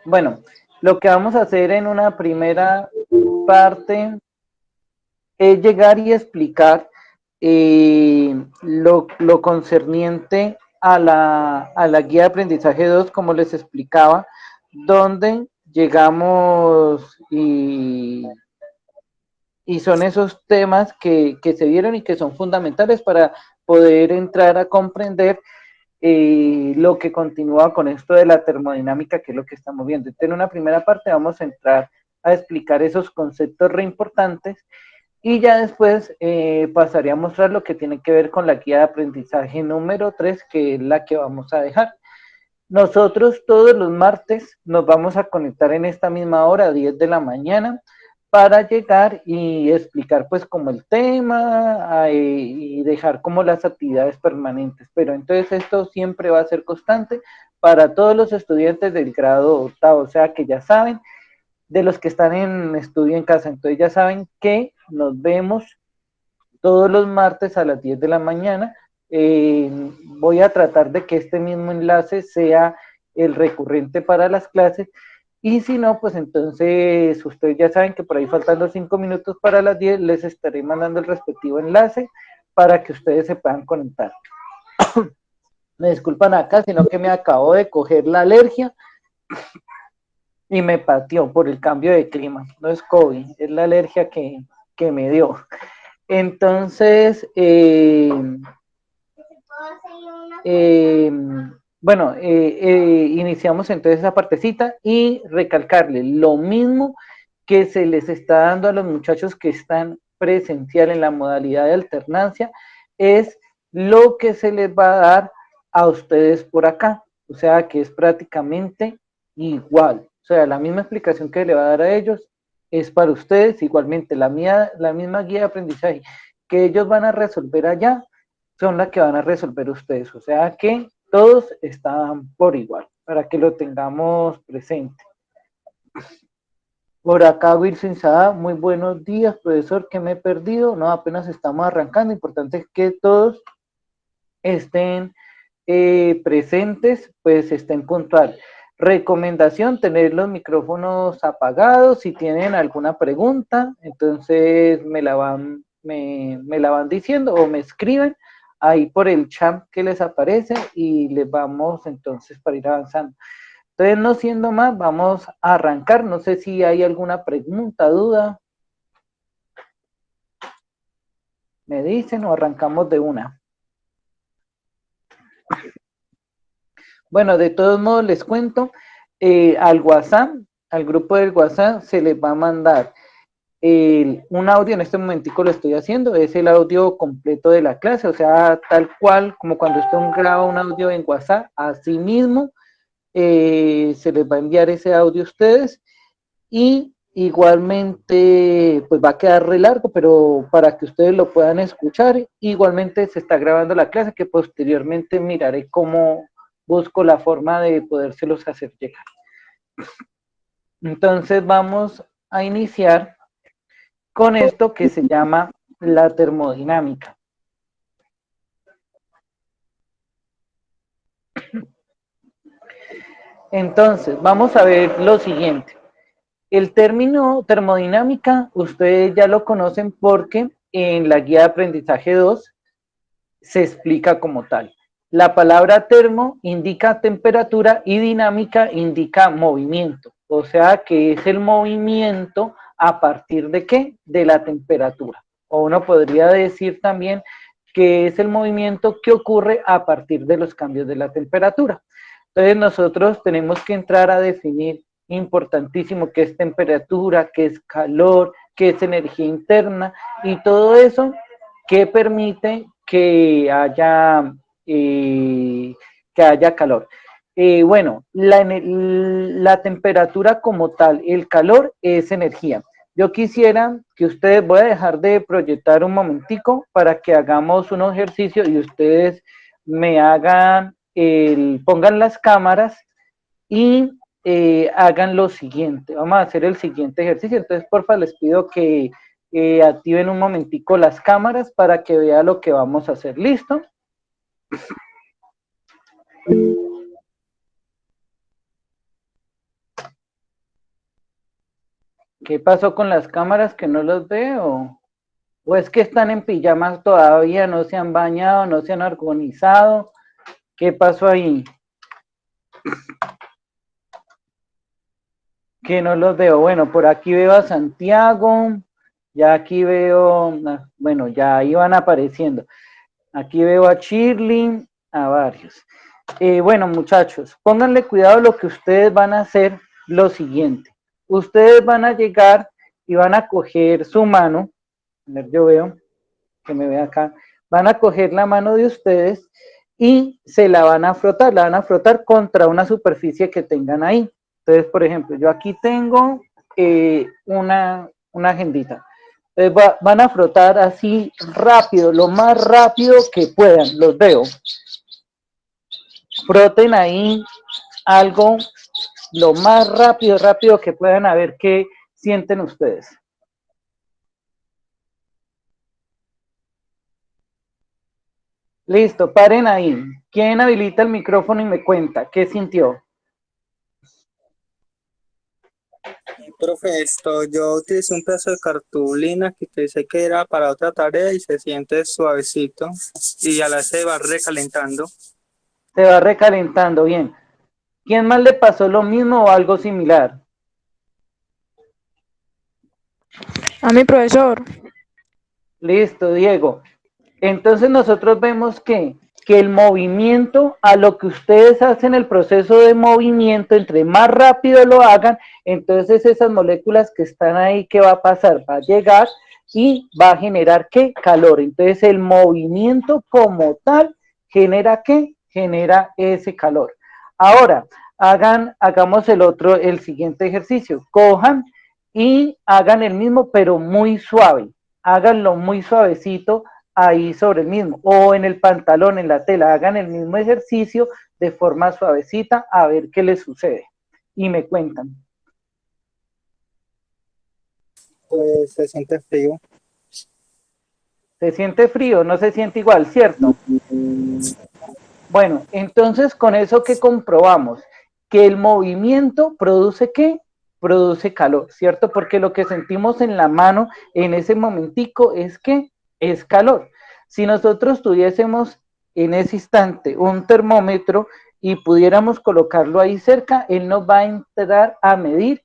Bueno, lo que vamos a hacer en una primera parte es llegar y explicar lo concerniente a la guía de aprendizaje 2, como les explicaba, donde llegamos y son esos temas que se vieron y que son fundamentales para poder entrar a comprender lo que continúa con esto de la termodinámica, que es lo que estamos viendo. Entonces, en una primera parte vamos a entrar a explicar esos conceptos re importantes y ya después pasaré a mostrar lo que tiene que ver con la guía de aprendizaje número 3, que es la que vamos a dejar. Nosotros todos los martes nos vamos a conectar en esta misma hora, 10 de la mañana, para llegar y explicar pues como el tema y dejar como las actividades permanentes. Pero entonces esto siempre va a ser constante para todos los estudiantes del grado octavo, o sea que ya saben, de los que están en estudio en casa, entonces ya saben que nos vemos todos los martes a las 10 de la mañana. Voy a tratar de que este mismo enlace sea el recurrente para las clases y si no, pues entonces ustedes ya saben que por ahí faltando 5 minutos para las 10 les estaré mandando el respectivo enlace para que ustedes se puedan conectar. Me disculpan acá, sino que me acabo de coger la alergia y me pateó por el cambio de clima. No es COVID, es la alergia que me dio. Entonces, eh, bueno, iniciamos entonces esa partecita y recalcarle lo mismo que se les está dando a los muchachos que están presencial en la modalidad de alternancia, es lo que se les va a dar a ustedes por acá. O sea, que es prácticamente igual. O sea, la misma explicación que le va a dar a ellos es para ustedes, igualmente la misma guía de aprendizaje que ellos van a resolver allá, son las que van a resolver ustedes. O sea que todos están por igual, para que lo tengamos presente. Por acá Wilson Sada, muy buenos días, profesor, que me he perdido. No, apenas estamos arrancando. Importante es que todos estén presentes, pues estén puntual. Recomendación, tener los micrófonos apagados. Si tienen alguna pregunta, entonces me la van diciendo o me escriben ahí por el chat que les aparece y les vamos entonces para ir avanzando. Entonces, no siendo más, vamos a arrancar. No sé si hay alguna pregunta, duda. Me dicen o arrancamos de una. Bueno, de todos modos les cuento, al WhatsApp, al grupo del WhatsApp, se les va a mandar un audio, en este momentico lo estoy haciendo, es el audio completo de la clase, o sea, tal cual como cuando usted graba un audio en WhatsApp, así mismo se les va a enviar ese audio a ustedes y igualmente pues va a quedar re largo, pero para que ustedes lo puedan escuchar, igualmente se está grabando la clase que posteriormente miraré cómo busco la forma de podérselos hacer llegar. Entonces vamos a iniciar con esto que se llama la termodinámica. Entonces, vamos a ver lo siguiente. El término termodinámica, ustedes ya lo conocen porque en la guía de aprendizaje 2 se explica como tal. La palabra termo indica temperatura y dinámica indica movimiento. O sea que es el movimiento a partir de qué? De la temperatura. O uno podría decir también que es el movimiento que ocurre a partir de los cambios de la temperatura. Entonces nosotros tenemos que entrar a definir importantísimo qué es temperatura, qué es calor, qué es energía interna y todo eso que permite que haya calor. Bueno, la temperatura como tal, el calor es energía. Yo quisiera que ustedes, voy a dejar de proyectar un momentico para que hagamos un ejercicio y ustedes me hagan, pongan las cámaras y hagan lo siguiente. Vamos a hacer el siguiente ejercicio. Entonces, porfa, les pido que activen un momentico las cámaras para que vean lo que vamos a hacer. ¿Listo? ¿Qué pasó con las cámaras que no los veo? ¿O es que están en pijamas todavía, no se han bañado, no se han organizado? ¿Qué pasó ahí? Que no los veo. Bueno, por aquí veo a Santiago, ya aquí veo, bueno, ya iban apareciendo. Aquí veo a Shirley, a varios. Bueno, muchachos, pónganle cuidado lo que ustedes van a hacer lo siguiente. Ustedes van a llegar y van a coger su mano. A ver, yo veo que me ve acá. Van a coger la mano de ustedes y se la van a frotar contra una superficie que tengan ahí. Entonces, por ejemplo, yo aquí tengo una agendita. Entonces van a frotar así rápido, lo más rápido que puedan, los veo. Froten ahí algo lo más rápido que puedan, a ver qué sienten ustedes. Listo, paren ahí. ¿Quién habilita el micrófono y me cuenta qué sintió? Profe, yo utilicé un pedazo de cartulina que pensé que era para otra tarea y se siente suavecito y a la vez se va recalentando. Se va recalentando, bien. ¿Quién más le pasó lo mismo o algo similar? A mi profesor. Listo, Diego. Entonces nosotros vemos que el movimiento, a lo que ustedes hacen el proceso de movimiento, entre más rápido lo hagan, entonces esas moléculas que están ahí, ¿qué va a pasar? Va a llegar y va a generar ¿qué? Calor. Entonces el movimiento como tal genera ¿qué? Genera ese calor. Ahora, hagamos el siguiente ejercicio. Cojan y hagan el mismo, pero muy suave. Háganlo muy suavecito ahí sobre el mismo, o en el pantalón, en la tela, hagan el mismo ejercicio de forma suavecita a ver qué les sucede. Y me cuentan. Pues se siente frío. ¿Se siente frío? No se siente igual, ¿cierto? Bueno, entonces con eso que comprobamos, que el movimiento produce ¿qué? Produce calor, ¿cierto? Porque lo que sentimos en la mano en ese momentico es que es calor. Si nosotros tuviésemos en ese instante un termómetro y pudiéramos colocarlo ahí cerca, él nos va a entrar a medir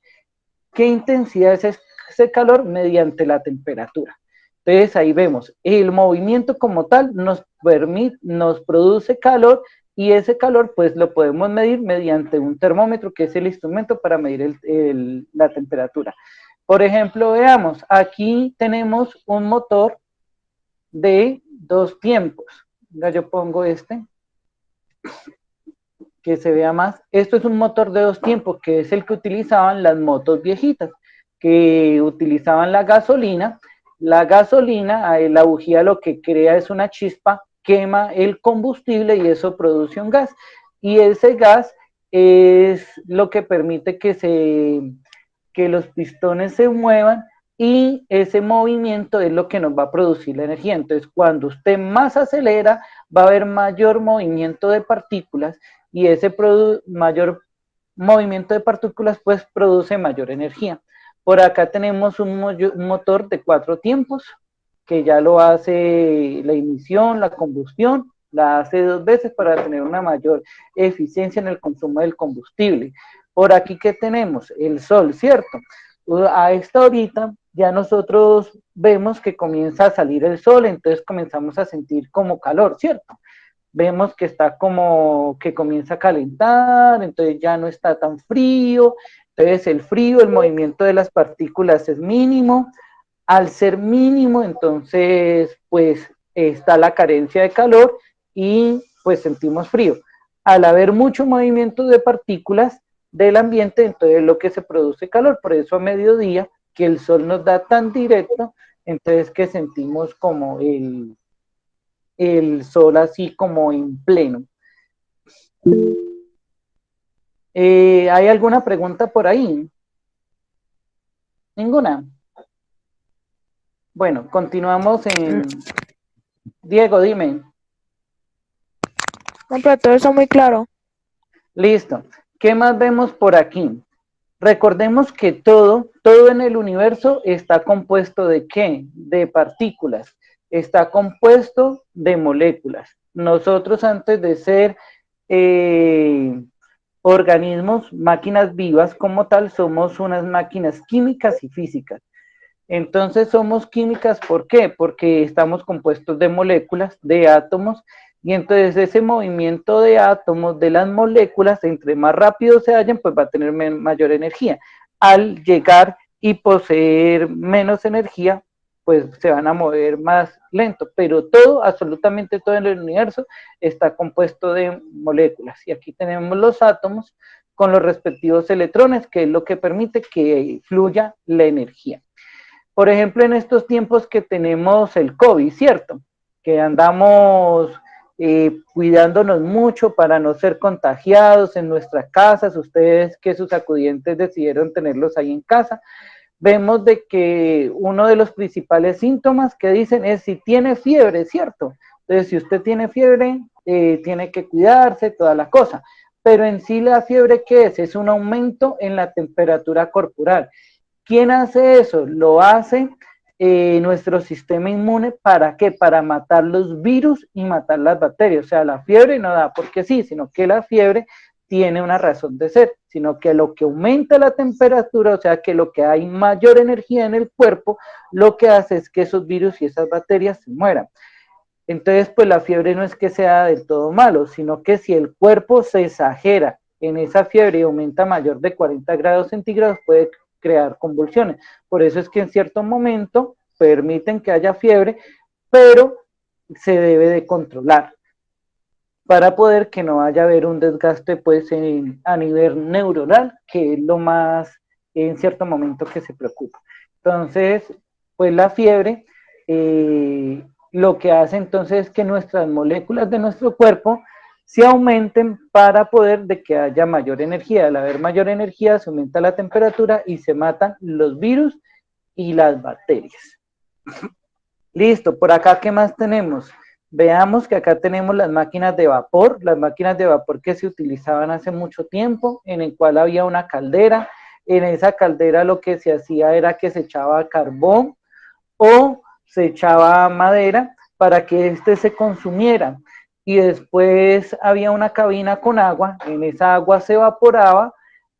qué intensidad es ese calor mediante la temperatura. Entonces ahí vemos, el movimiento como tal nos produce calor y ese calor pues lo podemos medir mediante un termómetro que es el instrumento para medir la temperatura. Por ejemplo, veamos, aquí tenemos un motor de 2 tiempos. Yo pongo que se vea más. Esto es un motor de 2 tiempos, que es el que utilizaban las motos viejitas, que utilizaban la gasolina. La gasolina, la bujía lo que crea es una chispa, quema el combustible y eso produce un gas. Y ese gas es lo que permite que los pistones se muevan y ese movimiento es lo que nos va a producir la energía. Entonces, cuando usted más acelera, va a haber mayor movimiento de partículas y ese mayor movimiento de partículas pues produce mayor energía. Por acá tenemos un motor de 4 tiempos que ya lo hace la ignición, la combustión, la hace 2 veces para tener una mayor eficiencia en el consumo del combustible. Por aquí, ¿qué tenemos? El sol, ¿cierto? A esta horita ya nosotros vemos que comienza a salir el sol, entonces comenzamos a sentir como calor, ¿cierto? Vemos que está como que comienza a calentar, entonces ya no está tan frío, entonces el frío, el movimiento de las partículas es mínimo, al ser mínimo, entonces pues está la carencia de calor y pues sentimos frío. Al haber mucho movimiento de partículas del ambiente, entonces lo que se produce calor, por eso a mediodía que el sol nos da tan directo, entonces que sentimos como el sol así como en pleno. ¿Hay alguna pregunta por ahí? ¿Ninguna? Bueno, continuamos en... Diego, dime. No, pero todo eso muy claro. Listo. ¿Qué más vemos por aquí? Recordemos que todo en el universo está compuesto ¿de qué? De partículas, está compuesto de moléculas. Nosotros antes de ser organismos, máquinas vivas como tal, somos unas máquinas químicas y físicas. Entonces somos químicas, ¿por qué? Porque estamos compuestos de moléculas, de átomos, y entonces ese movimiento de átomos, de las moléculas, entre más rápido se hallen, pues va a tener mayor energía. Al llegar y poseer menos energía, pues se van a mover más lento, pero todo, absolutamente todo en el universo está compuesto de moléculas. Y aquí tenemos los átomos con los respectivos electrones, que es lo que permite que fluya la energía. Por ejemplo, en estos tiempos que tenemos el COVID, ¿cierto? Que andamos cuidándonos mucho para no ser contagiados en nuestras casas, ustedes que sus acudientes decidieron tenerlos ahí en casa, vemos de que uno de los principales síntomas que dicen es si tiene fiebre, ¿cierto? Entonces, si usted tiene fiebre, tiene que cuidarse, toda la cosa. Pero en sí la fiebre, ¿qué es? Es un aumento en la temperatura corporal. ¿Quién hace eso? Lo hace nuestro sistema inmune. ¿Para qué? Para matar los virus y matar las bacterias. O sea, la fiebre no da porque sí, sino que la fiebre tiene una razón de ser, sino que lo que aumenta la temperatura, o sea, que lo que hay mayor energía en el cuerpo, lo que hace es que esos virus y esas bacterias se mueran. Entonces, pues la fiebre no es que sea del todo malo, sino que si el cuerpo se exagera en esa fiebre y aumenta mayor de 40 grados centígrados, puede crear convulsiones. Por eso es que en cierto momento permiten que haya fiebre, pero se debe de controlar para poder que no vaya a haber un desgaste pues a nivel neuronal, que es lo más en cierto momento que se preocupa. Entonces, pues la fiebre lo que hace entonces es que nuestras moléculas de nuestro cuerpo se aumenten para poder de que haya mayor energía. Al haber mayor energía se aumenta la temperatura y se matan los virus y las bacterias. Listo, por acá, ¿qué más tenemos? Veamos que acá tenemos las máquinas de vapor que se utilizaban hace mucho tiempo, en el cual había una caldera. En esa caldera lo que se hacía era que se echaba carbón o se echaba madera para que éste se consumiera. Y después había una cabina con agua, en esa agua se evaporaba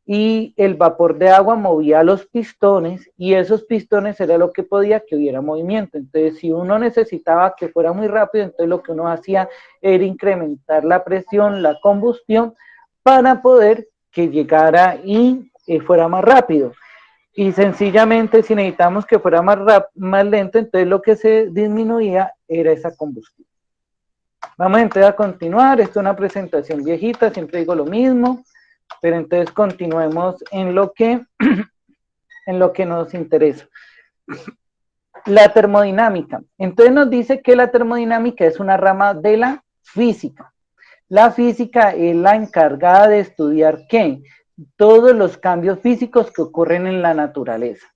y el vapor de agua movía los pistones y esos pistones era lo que podía que hubiera movimiento. Entonces, si uno necesitaba que fuera muy rápido, entonces lo que uno hacía era incrementar la presión, la combustión, para poder que llegara y fuera más rápido. Y sencillamente, si necesitamos que fuera más lento, entonces lo que se disminuía era esa combustión. Vamos entonces a continuar. Esto es una presentación viejita, siempre digo lo mismo, pero entonces continuemos en lo que nos interesa. La termodinámica. Entonces nos dice que la termodinámica es una rama de la física. La física es la encargada de estudiar ¿qué? Todos los cambios físicos que ocurren en la naturaleza,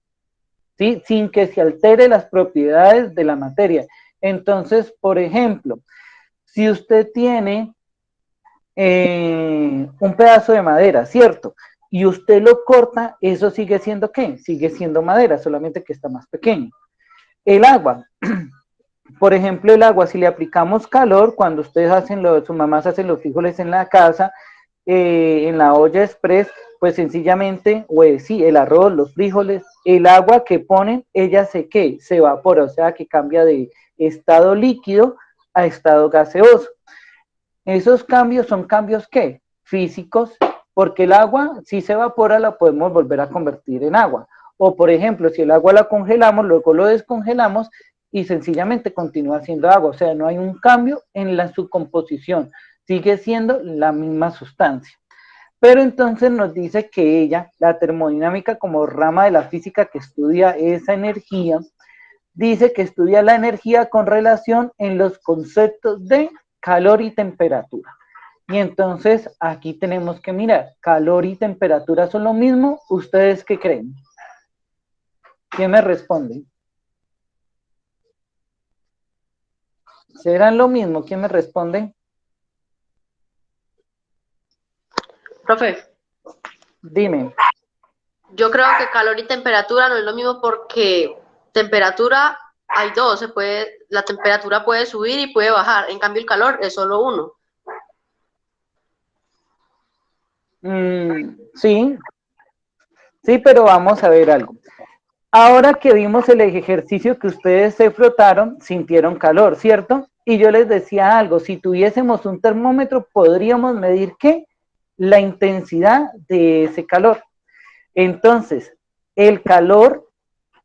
¿sí? Sin que se altere las propiedades de la materia. Entonces, por ejemplo, si usted tiene un pedazo de madera, ¿cierto? Y usted lo corta, eso sigue siendo ¿qué? Sigue siendo madera, solamente que está más pequeño. El agua, por ejemplo, el agua, si le aplicamos calor, cuando ustedes sus mamás hacen los frijoles en la casa, en la olla express, pues sencillamente, pues sí, el arroz, los frijoles, el agua que ponen, ella se evapora, o sea que cambia de estado líquido a estado gaseoso. Esos cambios son cambios ¿qué? Físicos, porque el agua, si se evapora, la podemos volver a convertir en agua. O por ejemplo, si el agua la congelamos, luego lo descongelamos y sencillamente continúa siendo agua. O sea, no hay un cambio en su composición, sigue siendo la misma sustancia. Pero entonces nos dice que ella, la termodinámica como rama de la física que estudia esa energía, dice que estudia la energía con relación en los conceptos de calor y temperatura. Y entonces aquí tenemos que mirar, calor y temperatura son lo mismo, ¿ustedes qué creen? ¿Quién me responde? ¿Serán lo mismo? ¿Quién me responde? Profe, Dime. Yo creo que calor y temperatura no es lo mismo porque temperatura hay dos, la temperatura puede subir y puede bajar, en cambio el calor es solo uno. Sí, sí, pero vamos a ver algo. Ahora que vimos el ejercicio que ustedes se frotaron, sintieron calor, ¿cierto? Y yo les decía algo, si tuviésemos un termómetro, podríamos medir ¿qué? La intensidad de ese calor. Entonces, el calor,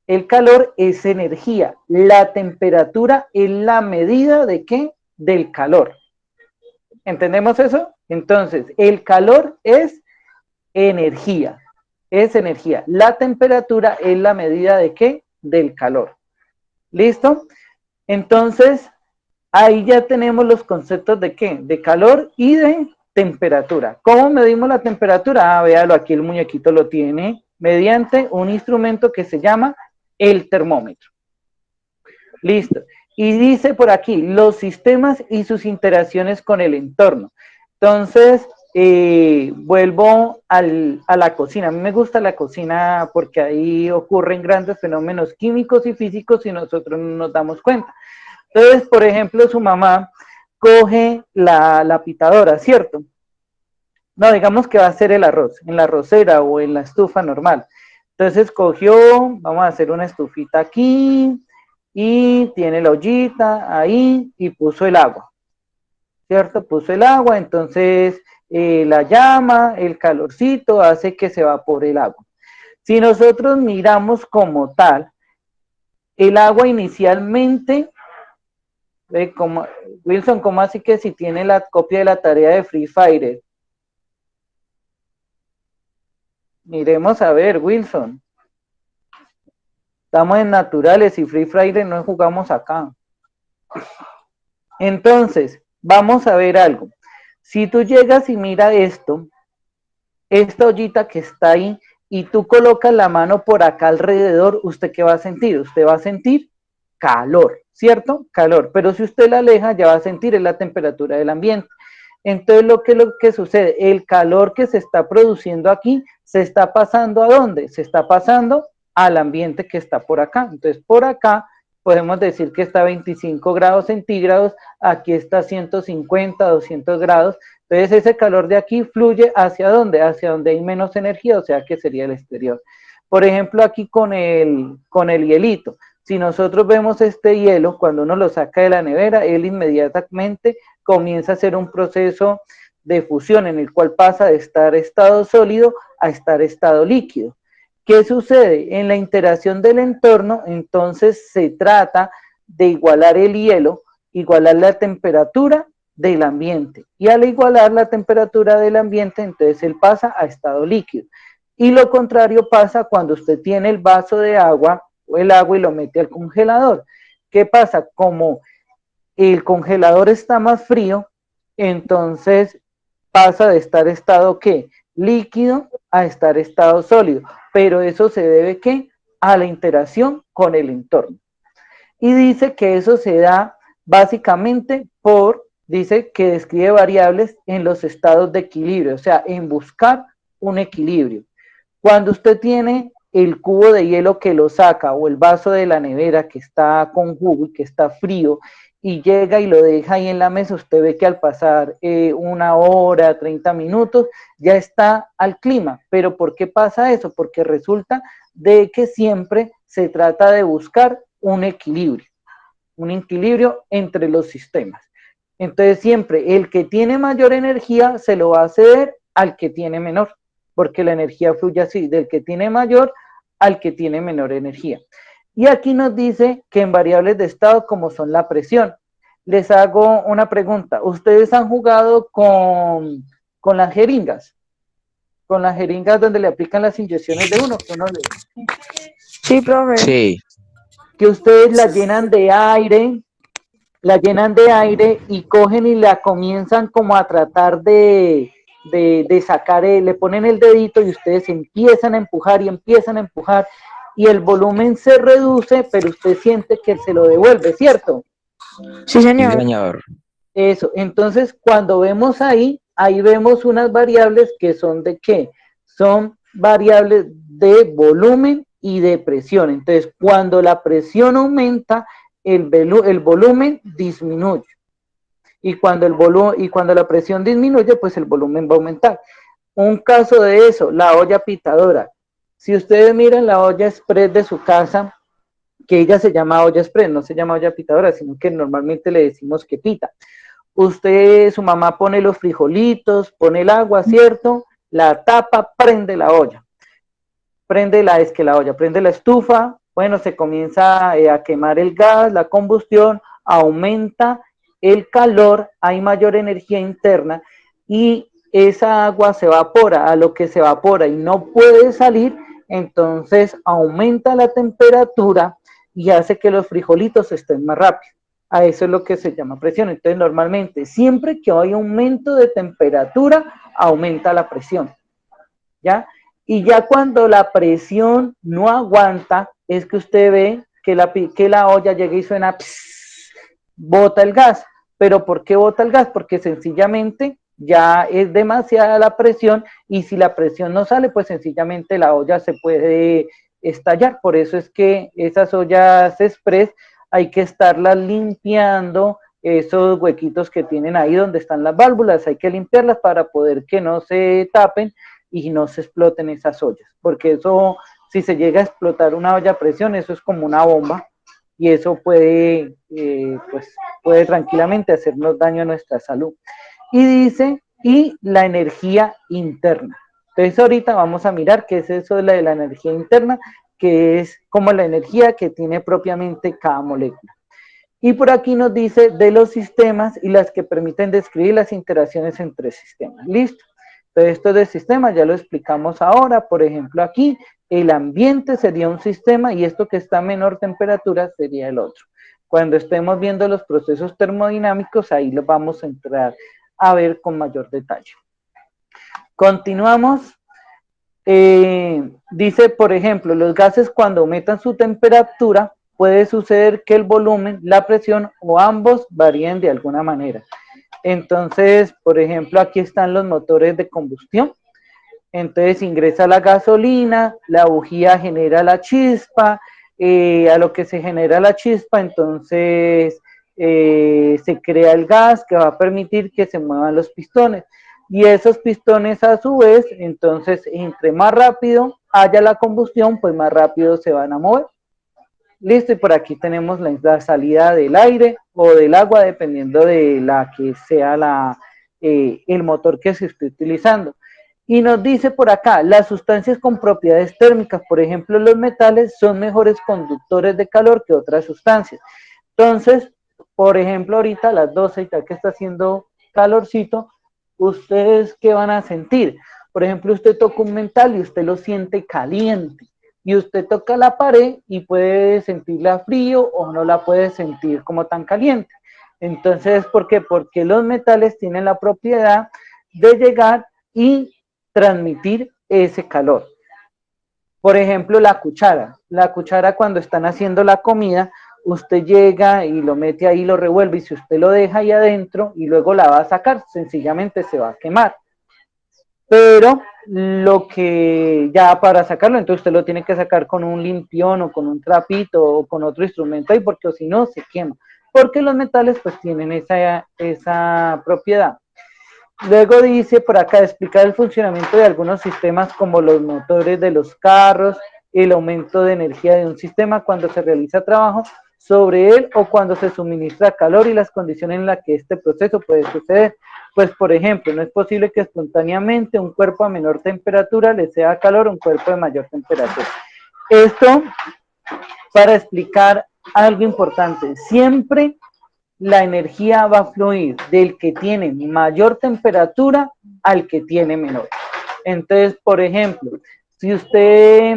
el calor es energía, la temperatura es la medida de ¿qué? Del calor. ¿Entendemos eso? Entonces, el calor energía, es energía. La temperatura es la medida de ¿qué? Del calor. ¿Listo? Entonces, ahí ya tenemos los conceptos de ¿qué? De calor y de temperatura. ¿Cómo medimos la temperatura? Ah, véalo, aquí el muñequito lo tiene, mediante un instrumento que se llama el termómetro. Listo. Y dice por aquí, los sistemas y sus interacciones con el entorno. Entonces, vuelvo a la cocina. A mí me gusta la cocina porque ahí ocurren grandes fenómenos químicos y físicos y nosotros no nos damos cuenta. Entonces, por ejemplo, su mamá coge la pitadora, ¿cierto? No, digamos que va a hacer el arroz, en la arrocera o en la estufa normal. Entonces cogió, vamos a hacer una estufita aquí y tiene la ollita ahí y puso el agua, ¿cierto? Puso el agua, entonces la llama, el calorcito hace que se evapore el agua. Si nosotros miramos como tal, el agua inicialmente, como, Wilson, ¿cómo así que si tiene la copia de la tarea de Free Fire? Miremos a ver, Wilson. Estamos en naturales y Free Fire no jugamos acá. Entonces, vamos a ver algo. Si tú llegas y mira esto, esta ollita que está ahí, y tú colocas la mano por acá alrededor, ¿usted qué va a sentir? Usted va a sentir calor, ¿cierto? Calor. Pero si usted la aleja, ya va a sentir es la temperatura del ambiente. Entonces, lo que sucede, el calor que se está produciendo aquí, se está pasando ¿a dónde? Se está pasando al ambiente que está por acá. Entonces, por acá podemos decir que está a 25 grados centígrados, aquí está 150, 200 grados. Entonces, ese calor de aquí fluye ¿hacia dónde? Hacia donde hay menos energía, o sea que sería el exterior. Por ejemplo, aquí con el hielito. Si nosotros vemos este hielo, cuando uno lo saca de la nevera, él inmediatamente comienza a hacer un proceso de fusión en el cual pasa de estar estado sólido a estar estado líquido. ¿Qué sucede? En la interacción del entorno, entonces se trata de igualar el hielo, igualar la temperatura del ambiente. Y al igualar la temperatura del ambiente, entonces él pasa a estado líquido. Y lo contrario pasa cuando usted tiene el vaso de agua o el agua y lo mete al congelador. ¿Qué pasa? Como el congelador está más frío, entonces pasa de estar estado ¿qué? Líquido a estar estado sólido, pero eso se debe ¿qué? A la interacción con el entorno. Y dice que eso se da básicamente dice que describe variables en los estados de equilibrio, o sea, en buscar un equilibrio. Cuando usted tiene el cubo de hielo que lo saca o el vaso de la nevera que está con jugo y que está frío y llega y lo deja ahí en la mesa, usted ve que al pasar una hora, 30 minutos, ya está al clima. ¿Pero por qué pasa eso? Porque resulta de que siempre se trata de buscar un equilibrio entre los sistemas. Entonces siempre el que tiene mayor energía se lo va a ceder al que tiene menor, porque la energía fluye así, del que tiene mayor al que tiene menor energía. Y aquí nos dice que en variables de estado como son la presión. Les hago una pregunta. ¿Ustedes han jugado con las jeringas? Con las jeringas donde le aplican las inyecciones de uno, que uno le... Sí, profe. Sí, Que ustedes la llenan de aire y cogen y la comienzan como a tratar de sacar, le ponen el dedito y ustedes empiezan a empujar y empiezan a empujar y el volumen se reduce, pero usted siente que se lo devuelve, ¿cierto? Sí, sí, señor. señor. Eso, entonces cuando vemos ahí vemos unas variables que son de ¿qué? Son variables de volumen y de presión. Entonces, cuando la presión aumenta, el volumen disminuye. Y cuando la presión disminuye, pues el volumen va a aumentar. Un caso de eso, la olla pitadora. Si ustedes miran la olla express de su casa, que ella se llama olla express, no se llama olla pitadora, sino que normalmente le decimos que pita. Su mamá pone los frijolitos, pone el agua, ¿cierto? La tapa, prende la olla. Prende la estufa, bueno, se comienza a quemar el gas, la combustión, aumenta el calor, hay mayor energía interna y esa agua se evapora. A lo que se evapora y no puede salir, entonces aumenta la temperatura y hace que los frijolitos estén más rápido. A eso es lo que se llama presión. Entonces, normalmente, siempre que hay aumento de temperatura, aumenta la presión, ¿ya? Y ya cuando la presión no aguanta, es que usted ve que la olla llega y suena, bota el gas. ¿Pero por qué bota el gas? Porque sencillamente ya es demasiada la presión y si la presión no sale, pues sencillamente la olla se puede estallar. Por eso es que esas ollas express hay que estarlas limpiando, esos huequitos que tienen ahí donde están las válvulas, hay que limpiarlas para poder que no se tapen y no se exploten esas ollas, porque eso, si se llega a explotar una olla a presión, eso es como una bomba y eso puede, pues, puede tranquilamente hacernos daño a nuestra salud. Y dice, y la energía interna. Entonces ahorita vamos a mirar qué es eso de la energía interna, que es como la energía que tiene propiamente cada molécula. Y por aquí nos dice de los sistemas y las que permiten describir las interacciones entre sistemas. Listo. Entonces esto del sistema ya lo explicamos ahora. Por ejemplo, aquí el ambiente sería un sistema y esto que está a menor temperatura sería el otro. Cuando estemos viendo los procesos termodinámicos, ahí lo vamos a entrar a ver con mayor detalle. Continuamos. Dice, por ejemplo, los gases cuando aumentan su temperatura, puede suceder que el volumen, la presión o ambos varíen de alguna manera. Entonces, por ejemplo, aquí están los motores de combustión. Entonces ingresa la gasolina, la bujía genera la chispa, a lo que se genera la chispa, entonces se crea el gas que va a permitir que se muevan los pistones. Y esos pistones a su vez, entonces entre más rápido haya la combustión, pues más rápido se van a mover. Listo, y por aquí tenemos la salida del aire o del agua, dependiendo de la que sea el motor que se esté utilizando. Y nos dice por acá, las sustancias con propiedades térmicas, por ejemplo los metales, son mejores conductores de calor que otras sustancias. Entonces, por ejemplo, ahorita a las 12, ya que está haciendo calorcito, ¿ustedes qué van a sentir? Por ejemplo, usted toca un metal y usted lo siente caliente. Y usted toca la pared y puede sentirla frío o no la puede sentir como tan caliente. Entonces, ¿por qué? Porque los metales tienen la propiedad de llegar y transmitir ese calor. Por ejemplo, la cuchara. La cuchara cuando están haciendo la comida, usted llega y lo mete ahí, lo revuelve y si usted lo deja ahí adentro y luego la va a sacar, sencillamente se va a quemar. Pero lo que ya para sacarlo, entonces usted lo tiene que sacar con un limpión o con un trapito o con otro instrumento ahí, porque si no se quema. Porque los metales pues tienen esa propiedad. Luego dice por acá, explicar el funcionamiento de algunos sistemas como los motores de los carros, el aumento de energía de un sistema cuando se realiza trabajo sobre él o cuando se suministra calor y las condiciones en las que este proceso puede suceder. Pues, por ejemplo, no es posible que espontáneamente un cuerpo a menor temperatura le sea calor a un cuerpo de mayor temperatura. Esto para explicar algo importante. Siempre la energía va a fluir del que tiene mayor temperatura al que tiene menor. Entonces, por ejemplo, si usted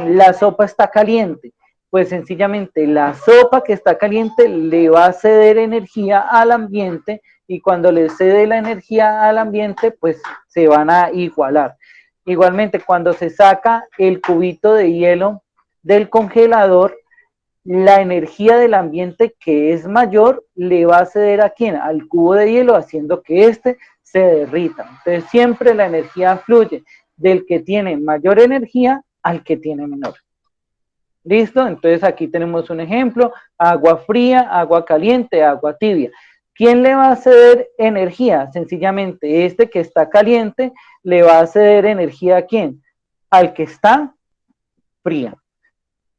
la sopa está caliente, pues sencillamente la sopa que está caliente le va a ceder energía al ambiente y cuando le cede la energía al ambiente, pues se van a igualar. Igualmente, cuando se saca el cubito de hielo del congelador, la energía del ambiente que es mayor le va a ceder a quién, al cubo de hielo, haciendo que éste se derrita. Entonces siempre la energía fluye del que tiene mayor energía al que tiene menor. ¿Listo? Entonces aquí tenemos un ejemplo, agua fría, agua caliente, agua tibia. ¿Quién le va a ceder energía? Sencillamente, este que está caliente le va a ceder energía ¿a quién? Al que está fría.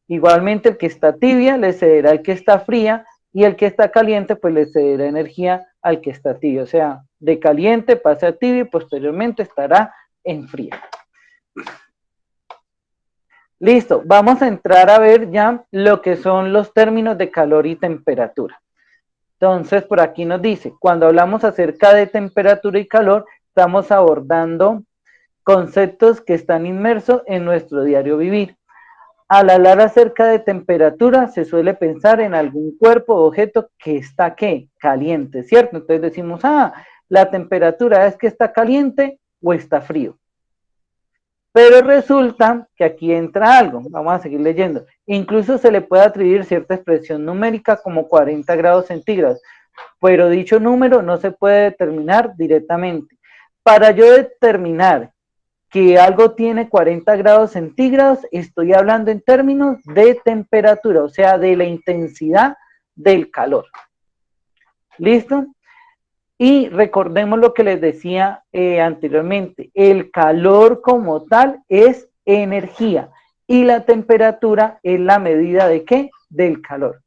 Igualmente el que está tibia le cederá al que está fría y el que está caliente pues le cederá energía al que está tibio. O sea, de caliente pasa a tibio y posteriormente estará en fría. Listo, vamos a entrar a ver ya lo que son los términos de calor y temperatura. Entonces, por aquí nos dice, cuando hablamos acerca de temperatura y calor, estamos abordando conceptos que están inmersos en nuestro diario vivir. Al hablar acerca de temperatura, se suele pensar en algún cuerpo o objeto que está, ¿qué? Caliente, ¿cierto? Entonces decimos, la temperatura es que está caliente o está frío. Pero resulta que aquí entra algo, vamos a seguir leyendo. Incluso se le puede atribuir cierta expresión numérica como 40 grados centígrados, pero dicho número no se puede determinar directamente. Para yo determinar que algo tiene 40 grados centígrados, estoy hablando en términos de temperatura, o sea, de la intensidad del calor. ¿Listo? Y recordemos lo que les decía anteriormente, el calor como tal es energía y la temperatura es la medida de ¿qué? Del calor.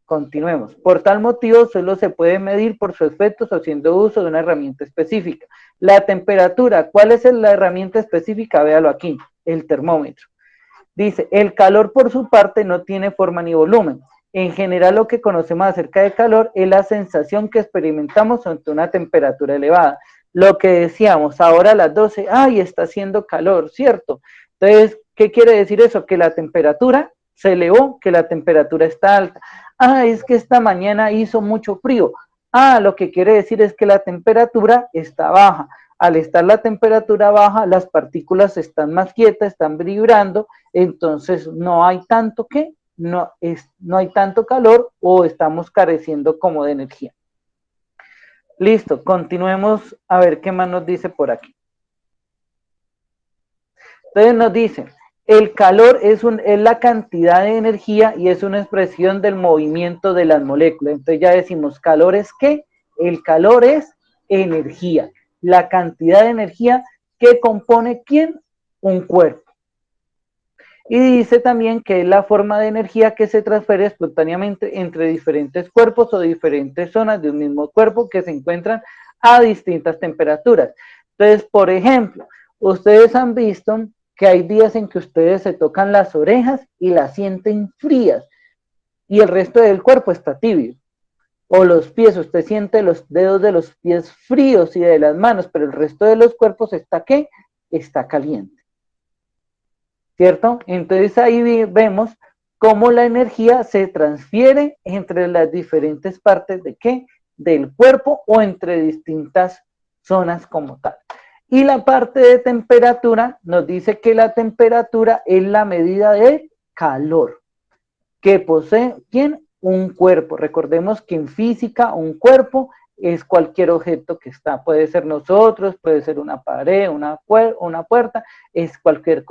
Continuemos. Por tal motivo, solo se puede medir por sus efectos haciendo uso de una herramienta específica. La temperatura, ¿cuál es la herramienta específica? Véalo aquí, el termómetro. Dice, el calor por su parte no tiene forma ni volumen. En general, lo que conocemos acerca de calor es la sensación que experimentamos ante una temperatura elevada. Lo que decíamos, ahora a las 12, ¡ay, está haciendo calor!, ¿cierto? Entonces, ¿qué quiere decir eso? Que la temperatura se elevó, que la temperatura está alta. Es que esta mañana hizo mucho frío. Lo que quiere decir es que la temperatura está baja. Al estar la temperatura baja, las partículas están más quietas, están vibrando, entonces no hay tanto no hay tanto calor o estamos careciendo como de energía. Listo, continuemos a ver qué más nos dice por aquí. Entonces nos dice, el calor es la cantidad de energía y es una expresión del movimiento de las moléculas. Entonces ya decimos, ¿calor es qué? El calor es energía. La cantidad de energía que compone ¿quién? Un cuerpo. Y dice también que es la forma de energía que se transfiere espontáneamente entre diferentes cuerpos o diferentes zonas de un mismo cuerpo que se encuentran a distintas temperaturas. Entonces, por ejemplo, ustedes han visto que hay días en que ustedes se tocan las orejas y las sienten frías y el resto del cuerpo está tibio. O los pies, usted siente los dedos de los pies fríos y de las manos, pero el resto de los cuerpos está ¿qué? Está caliente. ¿Cierto? Entonces ahí vemos cómo la energía se transfiere entre las diferentes partes de ¿qué? Del cuerpo o entre distintas zonas como tal. Y la parte de temperatura nos dice que la temperatura es la medida de calor que posee ¿quién? Un cuerpo. Recordemos que en física un cuerpo es cualquier objeto que está, puede ser nosotros, puede ser una pared, una puerta, es cualquier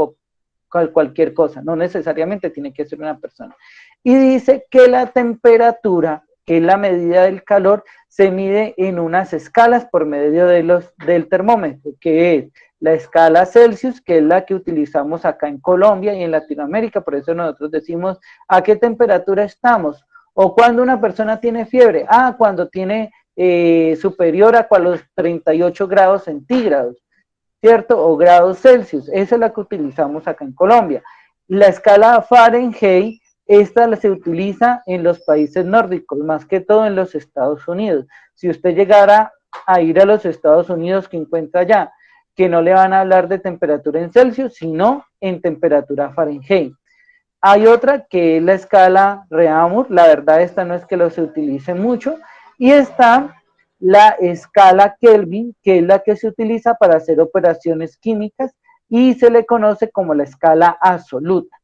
cosa, no necesariamente tiene que ser una persona. Y dice que la temperatura, que es la medida del calor, se mide en unas escalas por medio del termómetro, que es la escala Celsius, que es la que utilizamos acá en Colombia y en Latinoamérica, por eso nosotros decimos a qué temperatura estamos, o cuando una persona tiene fiebre, cuando tiene superior a los 38 grados centígrados, ¿cierto? O grados Celsius, esa es la que utilizamos acá en Colombia. La escala Fahrenheit, esta se utiliza en los países nórdicos, más que todo en los Estados Unidos. Si usted llegara a ir a los Estados Unidos, ¿qué encuentra allá? Que no le van a hablar de temperatura en Celsius, sino en temperatura Fahrenheit. Hay otra que es la escala Reaumur, la verdad esta no es que se utilice mucho, y está la escala Kelvin, que es la que se utiliza para hacer operaciones químicas y se le conoce como la escala absoluta,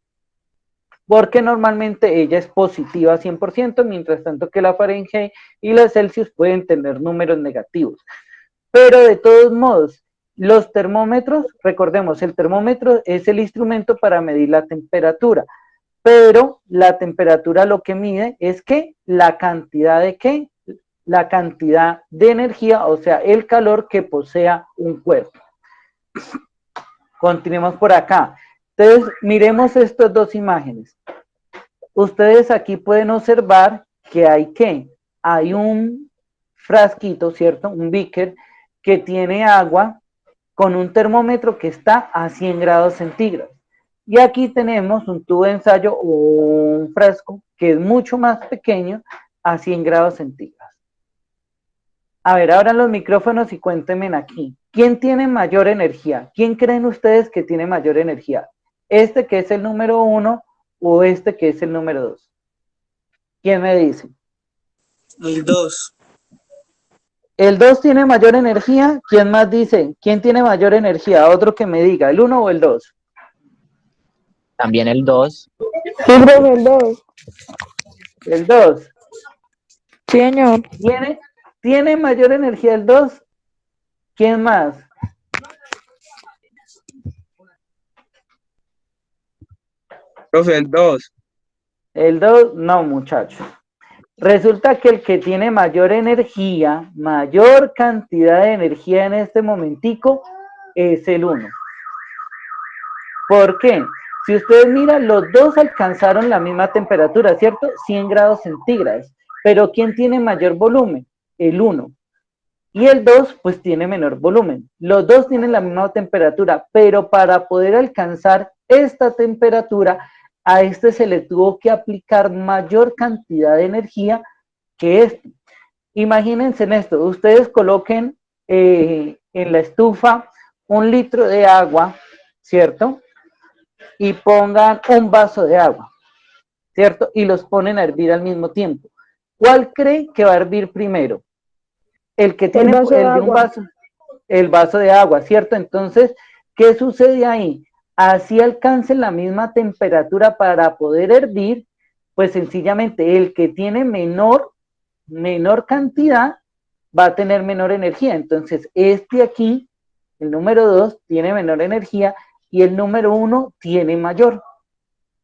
porque normalmente ella es positiva 100%, mientras tanto que la Fahrenheit y la Celsius pueden tener números negativos. Pero de todos modos, los termómetros, recordemos, el termómetro es el instrumento para medir la temperatura, pero la temperatura lo que mide es que la cantidad de qué, la cantidad de energía, o sea, el calor que posea un cuerpo. Continuemos por acá. Entonces, miremos estas dos imágenes. Ustedes aquí pueden observar que hay ¿qué? Hay un frasquito, ¿cierto? Un beaker que tiene agua con un termómetro que está a 100 grados centígrados. Y aquí tenemos un tubo de ensayo o un frasco que es mucho más pequeño a 100 grados centígrados. A ver, abran los micrófonos y cuéntenme aquí. ¿Quién tiene mayor energía? ¿Quién creen ustedes que tiene mayor energía? ¿Este que es el número 1 o este que es el número 2? ¿Quién me dice? El 2. El 2 tiene mayor energía. ¿Quién más dice? ¿Quién tiene mayor energía? Otro que me diga, ¿el 1 o el 2? También el 2. Sí, profe, el 2. El 2. Sí, señor. ¿Tiene mayor energía el 2? ¿Quién más? Profe, el 2. El 2, no, muchachos. Resulta que el que tiene mayor energía, mayor cantidad de energía en este momentico, es el 1. ¿Por qué? Si ustedes miran, los dos alcanzaron la misma temperatura, ¿cierto? 100 grados centígrados. Pero ¿quién tiene mayor volumen? El 1. Y el 2, pues tiene menor volumen. Los dos tienen la misma temperatura, pero para poder alcanzar esta temperatura, a este se le tuvo que aplicar mayor cantidad de energía que este. Imagínense en esto, ustedes coloquen en la estufa 1 litro de agua, ¿cierto? Y pongan un vaso de agua, ¿cierto? Y los ponen a hervir al mismo tiempo. ¿Cuál cree que va a hervir primero? El que tiene el vaso de agua, ¿cierto? Entonces, ¿qué sucede ahí? Así alcancen la misma temperatura para poder hervir, pues sencillamente el que tiene menor cantidad va a tener menor energía. Entonces, este aquí, el número 2, tiene menor energía y el número 1 tiene mayor.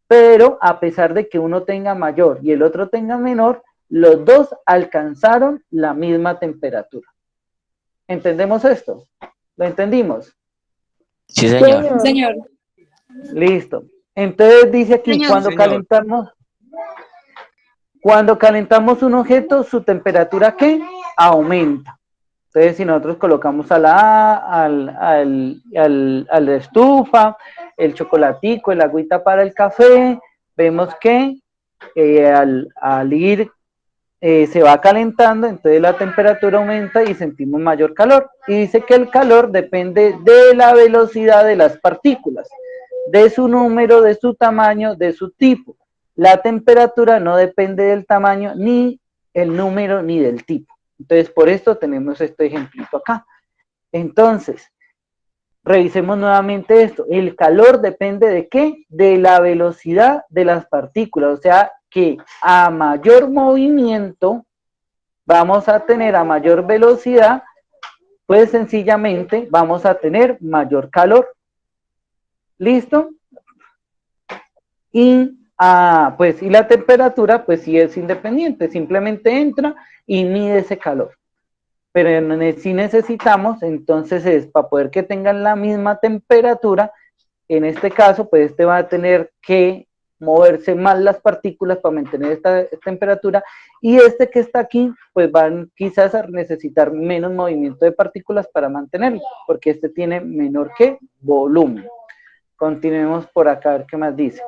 Pero a pesar de que uno tenga mayor y el otro tenga menor, los dos alcanzaron la misma temperatura. ¿Entendemos esto? ¿Lo entendimos? Sí, señor. Señor. Listo. Entonces dice aquí, Señor. cuando calentamos un objeto, su temperatura ¿qué? Aumenta. Entonces, si nosotros colocamos a la estufa, el chocolatico, el agüita para el café, vemos que al ir se va calentando, entonces la temperatura aumenta y sentimos mayor calor. Y dice que el calor depende de la velocidad de las partículas, de su número, de su tamaño, de su tipo. La temperatura no depende del tamaño, ni el número, ni del tipo. Entonces, por esto tenemos este ejemplito acá. Entonces, revisemos nuevamente esto. El calor depende de ¿qué? De la velocidad de las partículas. O sea, que a mayor movimiento vamos a tener a mayor velocidad, pues sencillamente vamos a tener mayor calor. ¿Listo? Y la temperatura, pues sí es independiente, simplemente entra y mide ese calor. Pero si necesitamos, entonces es para poder que tengan la misma temperatura, en este caso, pues este va a tener que moverse más las partículas para mantener esta temperatura, y este que está aquí, pues van quizás a necesitar menos movimiento de partículas para mantenerlo, porque este tiene menor que volumen. Continuemos por acá a ver qué más dice.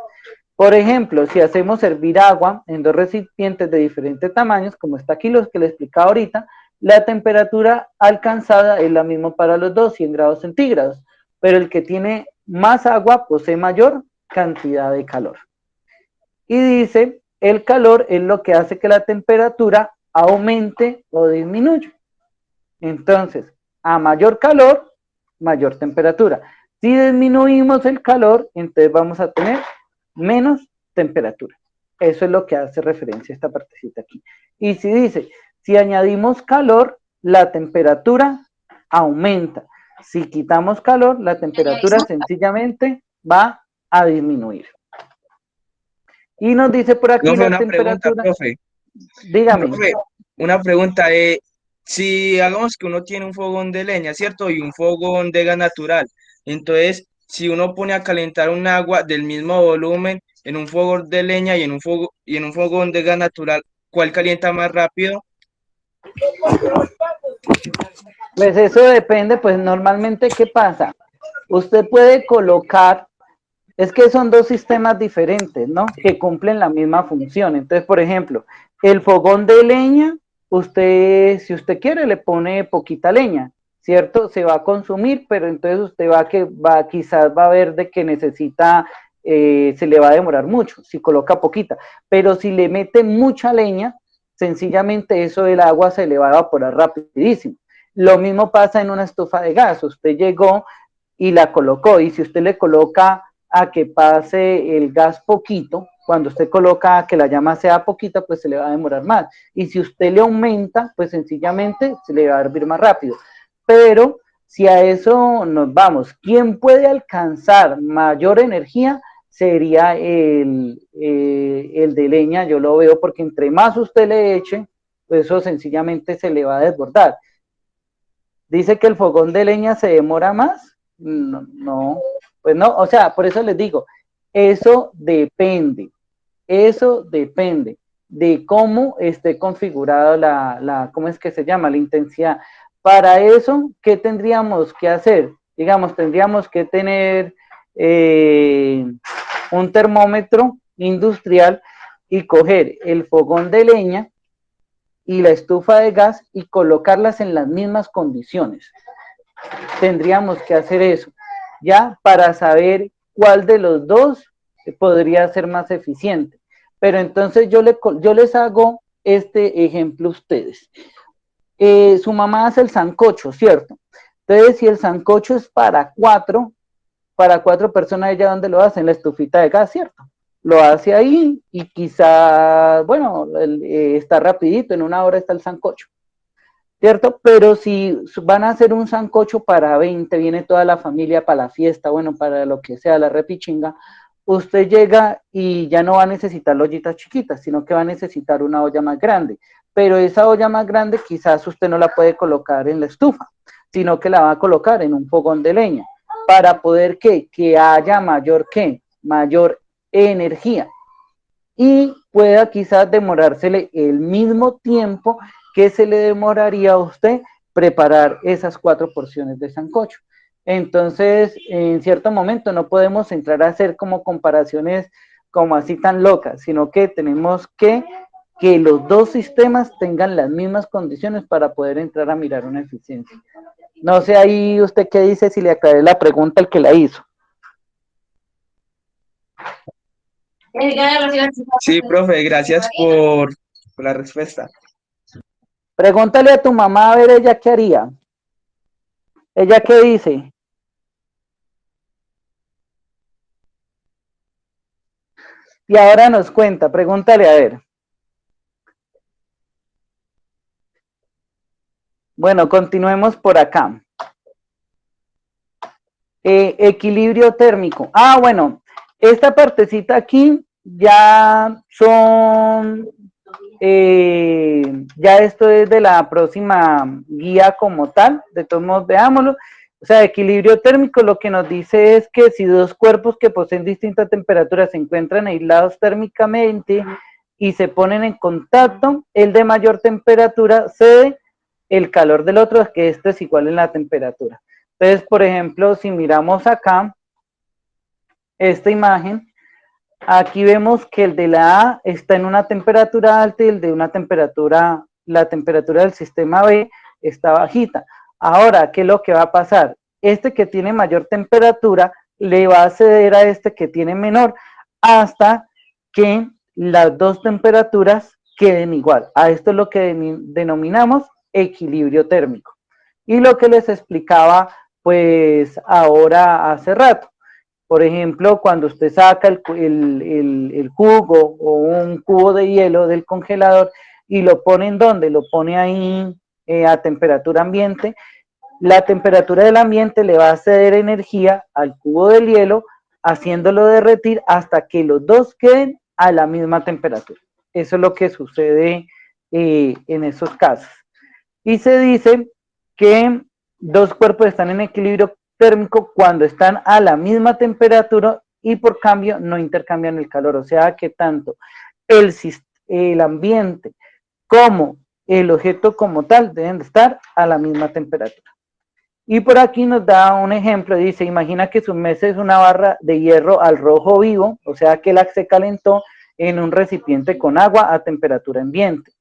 Por ejemplo, si hacemos hervir agua en dos recipientes de diferentes tamaños, como está aquí los que le explicaba ahorita, la temperatura alcanzada es la misma para los dos, 100 grados centígrados, pero el que tiene más agua posee mayor cantidad de calor. Y dice, el calor es lo que hace que la temperatura aumente o disminuya. Entonces, a mayor calor, mayor temperatura. Si disminuimos el calor, entonces vamos a tener menos temperatura. Eso es lo que hace referencia a esta partecita aquí. Y si dice, si añadimos calor, la temperatura aumenta. Si quitamos calor, la temperatura sencillamente va a disminuir. Y nos dice por aquí Profe, la una pregunta, temperatura. profe. Dígame. Profe, una pregunta. Si hagamos que uno tiene un fogón de leña, ¿cierto? Y un fogón de gas natural. Entonces, si uno pone a calentar un agua del mismo volumen en un fogón de leña y en un fogón de gas natural, ¿cuál calienta más rápido? Pues eso depende, pues normalmente, ¿qué pasa? Usted puede colocar, es que son dos sistemas diferentes, ¿no? Que cumplen la misma función. Entonces, por ejemplo, el fogón de leña, usted, si usted quiere, le pone poquita leña, ¿cierto? Se va a consumir, pero entonces usted quizás va a ver de que necesita, se le va a demorar mucho, si coloca poquita. Pero si le mete mucha leña, sencillamente eso del agua se le va a evaporar rapidísimo. Lo mismo pasa en una estufa de gas. Usted llegó y la colocó, y si usted le coloca a que pase el gas poquito, cuando usted coloca a que la llama sea poquita, pues se le va a demorar más. Y si usted le aumenta, pues sencillamente se le va a hervir más rápido. Pero si a eso nos vamos, ¿quién puede alcanzar mayor energía? Sería el de leña, yo lo veo, porque entre más usted le eche, pues eso sencillamente se le va a desbordar. Dice que el fogón de leña se demora más. No, no, pues no, o sea, por eso les digo, eso depende de cómo esté configurada ¿cómo es que se llama? La intensidad. Para eso, ¿qué tendríamos que hacer? Digamos, tendríamos que tener un termómetro industrial y coger el fogón de leña y la estufa de gas y colocarlas en las mismas condiciones. Tendríamos que hacer eso, ya, para saber cuál de los dos podría ser más eficiente. Pero entonces yo les hago este ejemplo a ustedes. Su mamá hace el sancocho, ¿cierto? Entonces, si el sancocho es para cuatro personas, ¿ella dónde lo hace? En la estufita de gas, ¿cierto? Lo hace ahí y quizá, bueno, está rapidito, en una hora está el sancocho, ¿cierto? Pero si van a hacer un sancocho para 20, viene toda la familia para la fiesta, bueno, para lo que sea, la repichinga, usted llega y ya no va a necesitar ollitas chiquitas, sino que va a necesitar una olla más grande. Pero esa olla más grande quizás usted no la puede colocar en la estufa, sino que la va a colocar en un fogón de leña, para poder que haya mayor energía. Y pueda quizás demorársele el mismo tiempo que se le demoraría a usted preparar esas 4 porciones de sancocho. Entonces, en cierto momento no podemos entrar a hacer como comparaciones como así tan locas, sino que tenemos que los dos sistemas tengan las mismas condiciones para poder entrar a mirar una eficiencia. No sé ahí usted qué dice, si le aclaré la pregunta al que la hizo. Sí, profe, gracias por la respuesta. Pregúntale a tu mamá a ver ella qué haría. ¿Ella qué dice? Y ahora nos cuenta, pregúntale a ver. Bueno, continuemos por acá. Equilibrio térmico. Ah, bueno, esta partecita aquí ya son, ya esto es de la próxima guía como tal, de todos modos veámoslo. O sea, equilibrio térmico lo que nos dice es que si dos cuerpos que poseen distintas temperaturas se encuentran aislados térmicamente y se ponen en contacto, el de mayor temperatura cede el calor del otro, que esto es igual en la temperatura. Entonces, por ejemplo, si miramos acá esta imagen, aquí vemos que el de la A está en una temperatura alta y el de una temperatura, la temperatura del sistema B está bajita. Ahora, ¿qué es lo que va a pasar? Este que tiene mayor temperatura le va a ceder a este que tiene menor hasta que las dos temperaturas queden igual. A esto es lo que denominamos equilibrio térmico. Y lo que les explicaba pues ahora hace rato. Por ejemplo, cuando usted saca el jugo o un cubo de hielo del congelador y lo pone en donde, lo pone ahí a temperatura ambiente, la temperatura del ambiente le va a ceder energía al cubo del hielo, haciéndolo derretir hasta que los dos queden a la misma temperatura. Eso es lo que sucede en esos casos. Y se dice que dos cuerpos están en equilibrio térmico cuando están a la misma temperatura y por cambio no intercambian el calor. O sea que tanto el ambiente como el objeto como tal deben de estar a la misma temperatura. Y por aquí nos da un ejemplo, dice, imagina que su mesa es una barra de hierro al rojo vivo, o sea que la se calentó en un recipiente con agua a temperatura ambiente.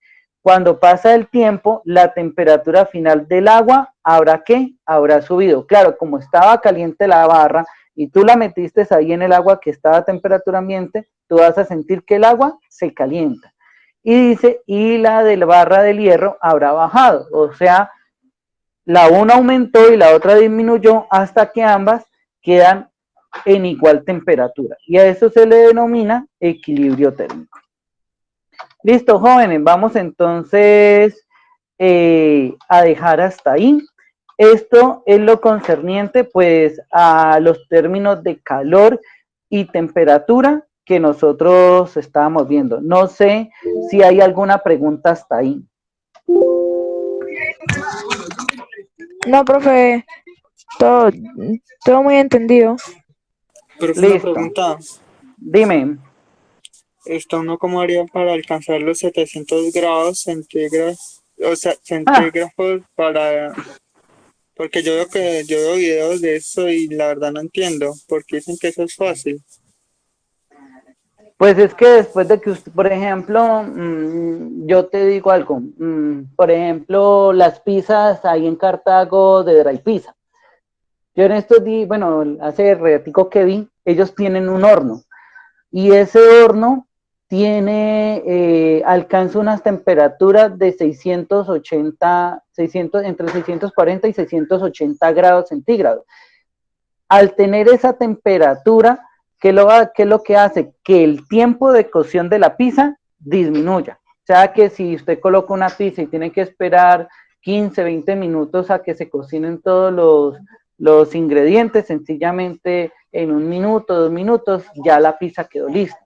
Cuando pasa el tiempo, la temperatura final del agua habrá ¿qué? Habrá subido. Claro, como estaba caliente la barra y tú la metiste ahí en el agua que estaba a temperatura ambiente, tú vas a sentir que el agua se calienta. Y dice, y la de la barra del hierro habrá bajado, o sea, la una aumentó y la otra disminuyó hasta que ambas quedan en igual temperatura. Y a eso se le denomina equilibrio térmico. Listo, jóvenes, vamos entonces a dejar hasta ahí. Esto es lo concerniente pues a los términos de calor y temperatura que nosotros estábamos viendo. No sé si hay alguna pregunta hasta ahí. No, profe, todo muy entendido. Pero es una Listo. pregunta. Dime. ¿Esto uno cómo haría para alcanzar los 700 grados centígrados? O sea, centígrados para... Porque yo veo videos de eso y la verdad no entiendo. Porque dicen que eso es fácil. Pues es que después de que usted, por ejemplo, yo te digo algo, por ejemplo, las pizzas ahí en Cartago de Dry Pizza. Yo en estos días, bueno, hace ratico que vi, ellos tienen un horno y ese horno alcanza unas temperaturas de 680, entre 640 y 680 grados centígrados. Al tener esa temperatura, ¿qué es lo que hace? Que el tiempo de cocción de la pizza disminuya. O sea que si usted coloca una pizza y tiene que esperar 15, 20 minutos a que se cocinen todos los ingredientes, sencillamente en 1 minuto, 2 minutos, ya la pizza quedó lista.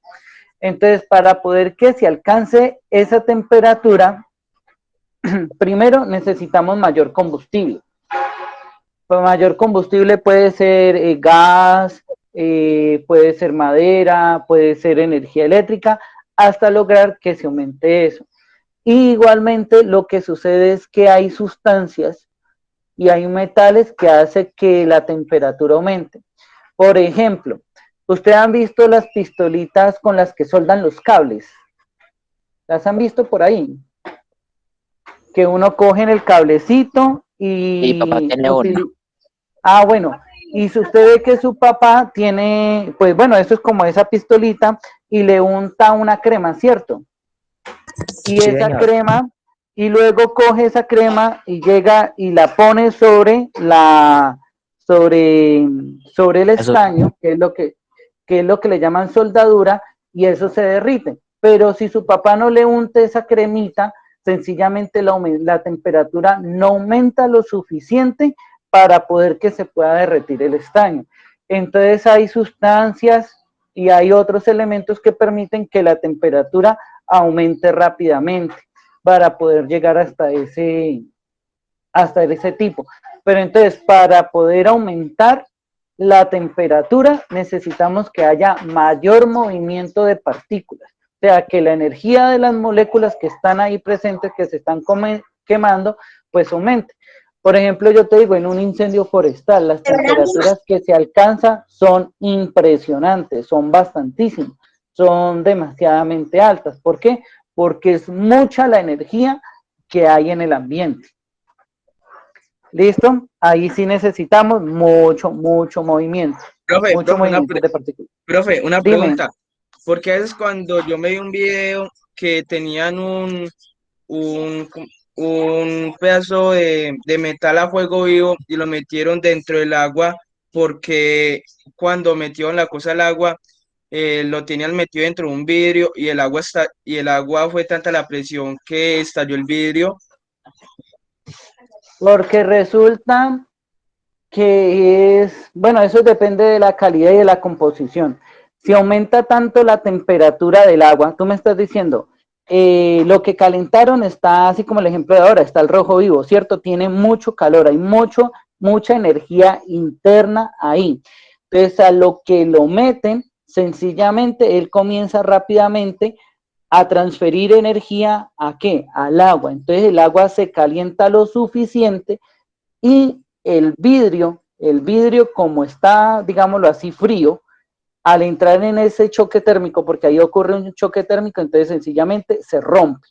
Entonces, para poder que se alcance esa temperatura, primero necesitamos mayor combustible. Pues mayor combustible puede ser gas, puede ser madera, puede ser energía eléctrica, hasta lograr que se aumente eso. Y igualmente lo que sucede es que hay sustancias y hay metales que hacen que la temperatura aumente. Por ejemplo, ¿ustedes han visto las pistolitas con las que soldan los cables? ¿Las han visto por ahí? Que uno coge en el cablecito y... Mi papá tiene una. Ah, bueno, y si usted ve que su papá tiene, pues bueno, eso es como esa pistolita y le unta una crema, ¿cierto? Y Sí, esa señor. crema, y luego coge esa crema y llega y la pone sobre el Eso, estaño, que es lo que le llaman soldadura, y eso se derrite. Pero si su papá no le unte esa cremita, sencillamente la temperatura no aumenta lo suficiente para poder que se pueda derretir el estaño. Entonces hay sustancias y hay otros elementos que permiten que la temperatura aumente rápidamente para poder llegar hasta ese tipo. Pero entonces, para poder aumentar la temperatura, necesitamos que haya mayor movimiento de partículas. O sea, que la energía de las moléculas que están ahí presentes, que se están quemando, pues aumente. Por ejemplo, yo te digo, en un incendio forestal, las temperaturas que se alcanzan son impresionantes, son bastantísimas, son demasiadamente altas. ¿Por qué? Porque es mucha la energía que hay en el ambiente. ¿Listo? Ahí sí necesitamos mucho movimiento. Profe, Mucho profe, movimiento de partículas. profe, una Dime. pregunta. Porque a veces cuando yo me vi un video que tenían un, un pedazo de metal a fuego vivo y lo metieron dentro del agua, porque cuando metieron la cosa al agua, lo tenían metido dentro de un vidrio y el agua fue tanta la presión que estalló el vidrio. Porque resulta que bueno, eso depende de la calidad y de la composición. Si aumenta tanto la temperatura del agua, tú me estás diciendo, lo que calentaron está así como el ejemplo de ahora, está el rojo vivo, ¿cierto? Tiene mucho calor, hay mucha energía interna ahí. Entonces, a lo que lo meten, sencillamente, él comienza rápidamente a transferir energía ¿a qué? Al agua. Entonces, el agua se calienta lo suficiente y el vidrio como está, digámoslo así, frío, al entrar en ese choque térmico, porque ahí ocurre un choque térmico, entonces sencillamente se rompe.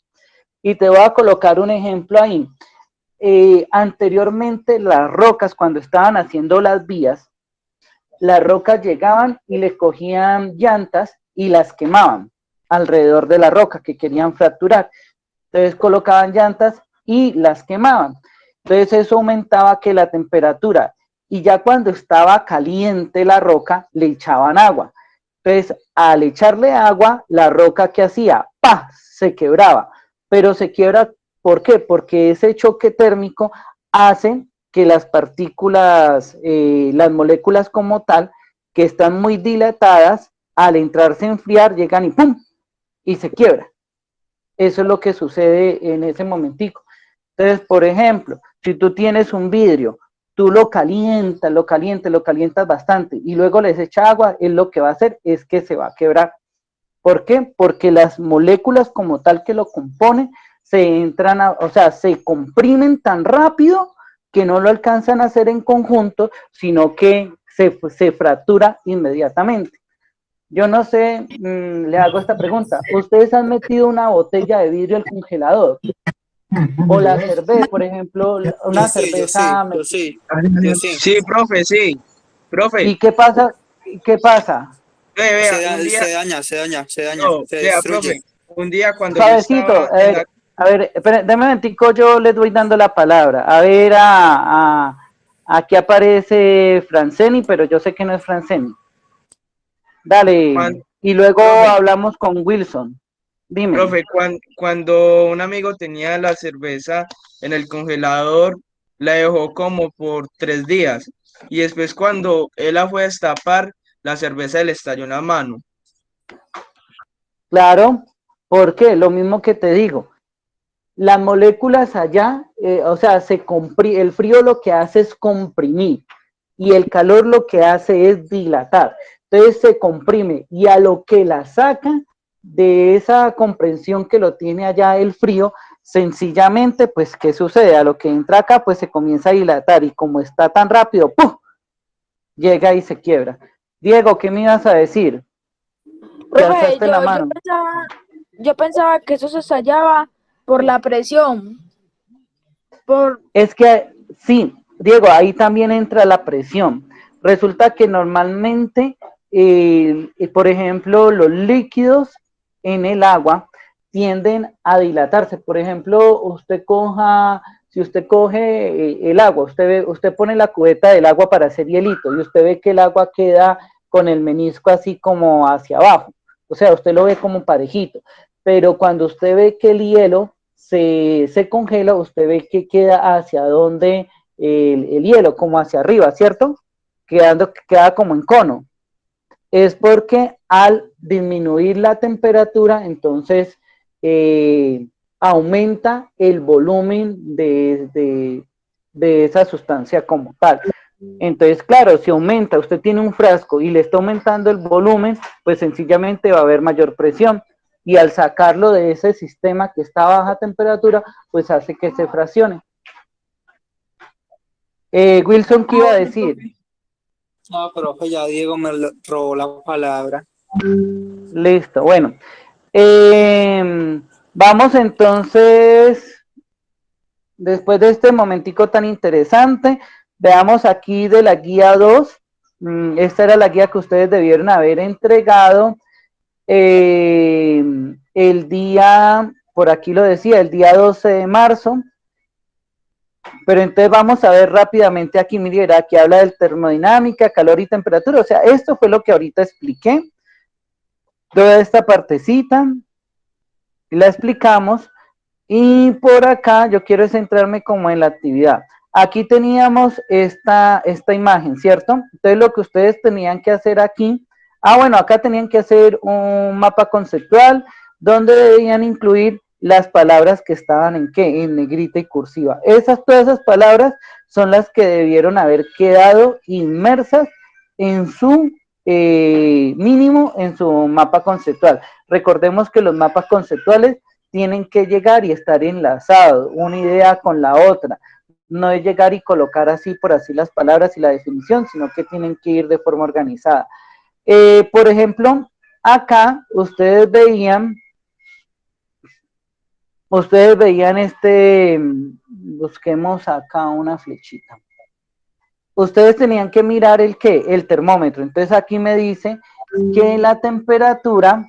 Y te voy a colocar un ejemplo ahí. Anteriormente las rocas, cuando estaban haciendo las vías, las rocas llegaban y le cogían llantas y las quemaban alrededor de la roca que querían fracturar. Entonces colocaban llantas y las quemaban. Entonces eso aumentaba que la temperatura, y ya cuando estaba caliente la roca, le echaban agua. Entonces, al echarle agua, la roca, ¿qué hacía? ¡Pah! Se quebraba. Pero se quiebra, ¿por qué? Porque ese choque térmico hace que las partículas, las moléculas como tal, que están muy dilatadas, al entrarse a enfriar, llegan y ¡pum! Y se quiebra. Eso es lo que sucede en ese momentico. Entonces, por ejemplo, si tú tienes un vidrio, tú lo calientas bastante y luego les echa agua, él lo que va a hacer es que se va a quebrar. ¿Por qué? Porque las moléculas como tal que lo componen se comprimen tan rápido que no lo alcanzan a hacer en conjunto, sino que se fractura inmediatamente. Yo no sé, le hago esta pregunta. ¿Ustedes han metido una botella de vidrio al congelador? O la cerveza, por ejemplo, una cerveza. Sí, profe, sí. Profe, ¿Y qué pasa? ¿Qué pasa? vea, un día, no, se vea, profe, destruye. un día cuando yo Suavecito, estaba en la, a ver, espera, dame un momentico, yo les voy dando la palabra. A ver, aquí aparece Franceni, pero yo sé que no es Franceni. Dale, cuan- y luego profe, hablamos con Wilson. Dime. profe, cuando un amigo tenía la cerveza en el congelador, la dejó como por 3 días. Y después cuando él la fue a destapar, la cerveza le estalló en la mano. Claro, ¿por qué? Lo mismo que te digo. Las moléculas allá, o sea, el frío lo que hace es comprimir y el calor lo que hace es dilatar. Entonces se comprime y a lo que la saca de esa comprensión que lo tiene allá el frío, sencillamente, pues, ¿qué sucede? A lo que entra acá, pues se comienza a dilatar y como está tan rápido, ¡pum! Llega y se quiebra. Diego, ¿qué me ibas a decir? Que Profe, alzaste la mano. yo pensaba que eso se estallaba por la presión, por, Es que sí, Diego, ahí también entra la presión. Resulta que normalmente, por ejemplo, los líquidos en el agua tienden a dilatarse. Por ejemplo, si usted coge el agua, usted pone la cubeta del agua para hacer hielito y usted ve que el agua queda con el menisco así como hacia abajo. O sea, usted lo ve como parejito. Pero cuando usted ve que el hielo se congela, usted ve que queda hacia donde el hielo, como hacia arriba, ¿cierto? Queda como en cono. Es porque al disminuir la temperatura, entonces aumenta el volumen de esa sustancia como tal. Entonces, claro, si aumenta, usted tiene un frasco y le está aumentando el volumen, pues sencillamente va a haber mayor presión. Y al sacarlo de ese sistema que está a baja temperatura, pues hace que se fraccione. Wilson, ¿qué iba a decir? No, profe, ya Diego me robó la palabra. Listo, bueno. Vamos entonces, después de este momentico tan interesante, veamos aquí de la guía 2. Esta era la guía que ustedes debieron haber entregado el día, por aquí lo decía, el día 12 de marzo. Pero entonces vamos a ver rápidamente aquí, mire, aquí habla de termodinámica, calor y temperatura. O sea, esto fue lo que ahorita expliqué. Toda esta partecita la explicamos. Y por acá yo quiero centrarme como en la actividad. aquí teníamos esta imagen, ¿cierto? Entonces lo que ustedes tenían que hacer aquí, bueno, acá tenían que hacer un mapa conceptual donde debían incluir las palabras que estaban en negrita y cursiva. Todas esas palabras son las que debieron haber quedado inmersas en su mínimo en su mapa conceptual. Recordemos que los mapas conceptuales tienen que llegar y estar enlazados, una idea con la otra. No es llegar y colocar así por así las palabras y la definición, sino que tienen que ir de forma organizada. Por ejemplo, acá ustedes veían busquemos acá una flechita. Ustedes tenían que mirar el ¿qué? El termómetro. Entonces aquí me dice que la temperatura,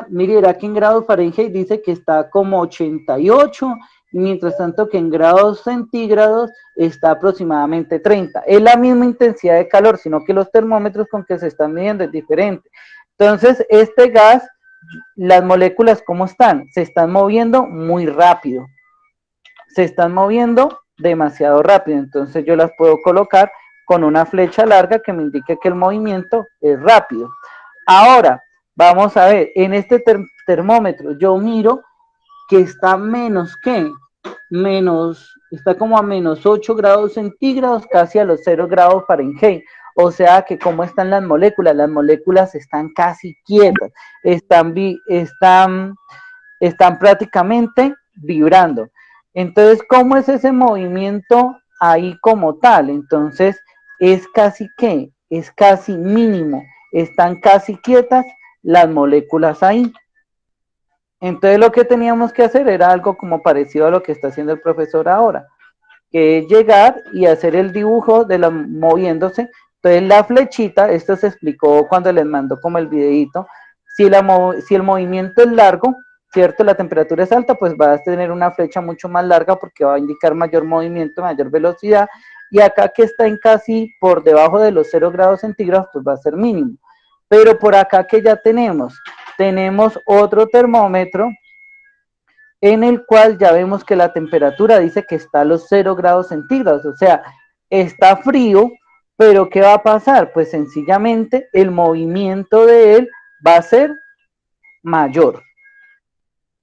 mire, aquí en grados Fahrenheit dice que está como 88, y mientras tanto que en grados centígrados está aproximadamente 30. Es la misma intensidad de calor, sino que los termómetros con que se están midiendo es diferente. Entonces, este gas, las moléculas, ¿cómo están? Se están moviendo muy rápido. Se están moviendo demasiado rápido. Entonces, yo las puedo colocar con una flecha larga que me indique que el movimiento es rápido. Ahora, vamos a ver, en este termómetro yo miro que está está como a menos 8 grados centígrados, casi a los 0 grados Fahrenheit. O sea que cómo están las moléculas están casi quietas, están prácticamente vibrando. Entonces, ¿cómo es ese movimiento ahí como tal? Entonces, es casi mínimo, están casi quietas las moléculas ahí. Entonces lo que teníamos que hacer era algo como parecido a lo que está haciendo el profesor ahora, que es llegar y hacer el dibujo de la moviéndose. Entonces la flechita, esto se explicó cuando les mando como el videito, si el movimiento es largo, ¿cierto? La temperatura es alta, pues va a tener una flecha mucho más larga porque va a indicar mayor movimiento, mayor velocidad, y acá que está en casi por debajo de los 0 grados centígrados, pues va a ser mínimo. Pero por acá que ya tenemos otro termómetro en el cual ya vemos que la temperatura dice que está a los 0 grados centígrados, o sea, está frío, pero ¿qué va a pasar? Pues sencillamente el movimiento de él va a ser mayor.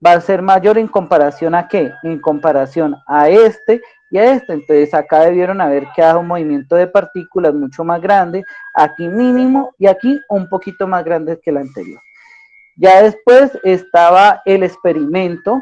Va a ser mayor en comparación a ¿qué? En comparación a este y a este. Entonces acá debieron haber quedado un movimiento de partículas mucho más grande, aquí mínimo y aquí un poquito más grande que el anterior. Ya después estaba el experimento,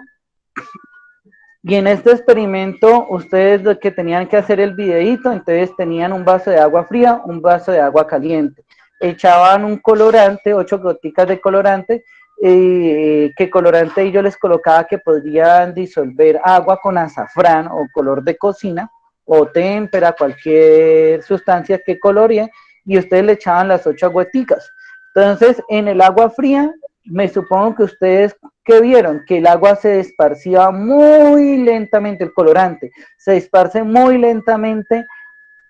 y en este experimento ustedes lo que tenían que hacer el videíto, entonces tenían un vaso de agua fría, un vaso de agua caliente, echaban un colorante, 8 goticas de colorante, que colorante yo les colocaba que podrían disolver agua con azafrán o color de cocina, o témpera, cualquier sustancia que coloree, y ustedes le echaban las 8 goticas. Entonces, en el agua fría, me supongo que ustedes que vieron que el agua se esparcía muy lentamente, el colorante se esparce muy lentamente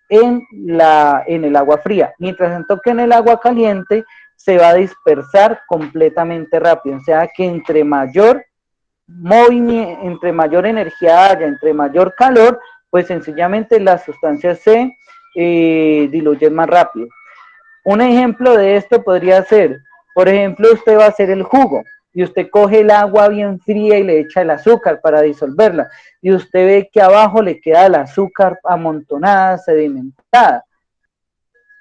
en el agua fría, mientras tanto que en el agua caliente se va a dispersar completamente rápido, o sea que entre mayor movimiento, entre mayor energía haya, entre mayor calor, pues sencillamente las sustancias se diluyen más rápido. Un ejemplo de esto podría ser, por ejemplo, usted va a hacer el jugo y usted coge el agua bien fría y le echa el azúcar para disolverla, y usted ve que abajo le queda el azúcar amontonada, sedimentada.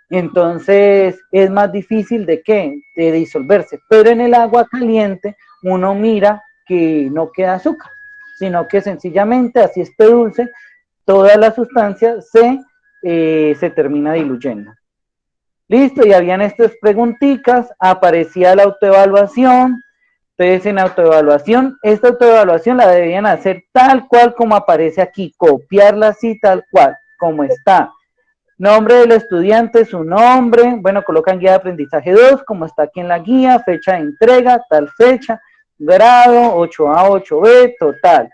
Entonces es más difícil de disolverse, pero en el agua caliente uno mira que no queda azúcar, sino que sencillamente así esté dulce, toda la sustancia se termina diluyendo. Listo, y habían estas preguntitas, aparecía la autoevaluación. Entonces en autoevaluación, esta autoevaluación la debían hacer tal cual como aparece aquí, copiarla así tal cual, como está. Nombre del estudiante, su nombre, bueno, colocan guía de aprendizaje 2, como está aquí en la guía, fecha de entrega, tal fecha, grado, 8A, 8B, total.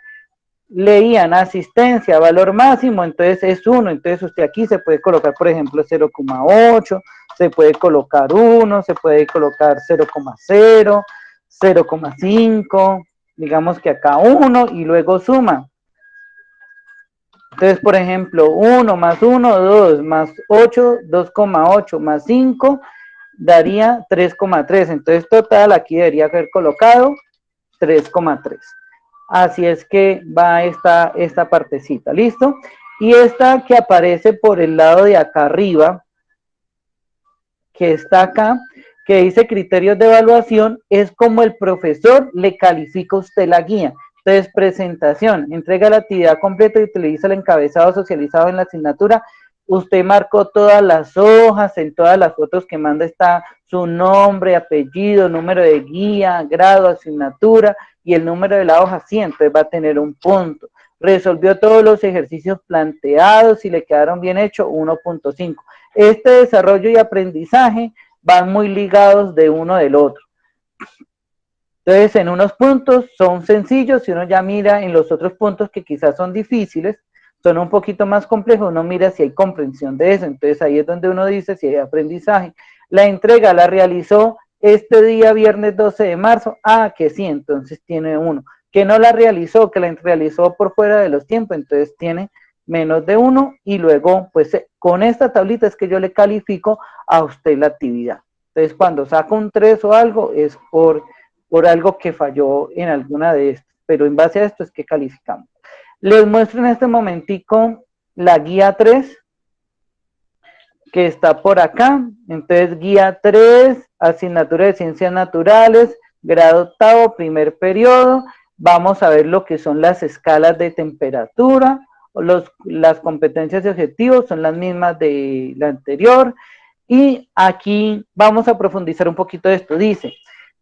Leían asistencia, valor máximo, entonces es 1, entonces usted aquí se puede colocar, por ejemplo, 0,8, se puede colocar 1, se puede colocar 0,0, 0,5, digamos que acá 1 y luego suma. Entonces, por ejemplo, 1 más 1, 2 más 8, 2,8 más 5 daría 3,3. Entonces, total, aquí debería haber colocado 3,3. Así es que va esta partecita, ¿listo? Y esta que aparece por el lado de acá arriba, que está acá, que dice criterios de evaluación, es como el profesor le califica a usted la guía. Entonces, presentación, entrega la actividad completa y utiliza el encabezado socializado en la asignatura. Usted marcó todas las hojas, en todas las fotos que manda está su nombre, apellido, número de guía, grado, asignatura y el número de la hoja, sí, entonces va a tener un punto. Resolvió todos los ejercicios planteados, si le quedaron bien hechos, 1,5. Este desarrollo y aprendizaje van muy ligados de uno del otro. Entonces, en unos puntos son sencillos, si uno ya mira en los otros puntos que quizás son difíciles, son un poquito más complejos, uno mira si hay comprensión de eso. Entonces, ahí es donde uno dice si hay aprendizaje. La entrega la realizó este día, viernes 12 de marzo. Ah, que sí, entonces tiene 1. Que no la realizó, que la realizó por fuera de los tiempos, entonces tiene menos de 1. Y luego, pues con esta tablita es que yo le califico a usted la actividad. Entonces, cuando saco un 3 o algo, es por algo que falló en alguna de estas, pero en base a esto es que calificamos. Les muestro en este momentico la guía 3, que está por acá. Entonces, guía 3, asignatura de ciencias naturales, grado octavo, primer periodo. Vamos a ver lo que son las escalas de temperatura, las competencias y objetivos son las mismas de la anterior. Y aquí vamos a profundizar un poquito de esto. Dice,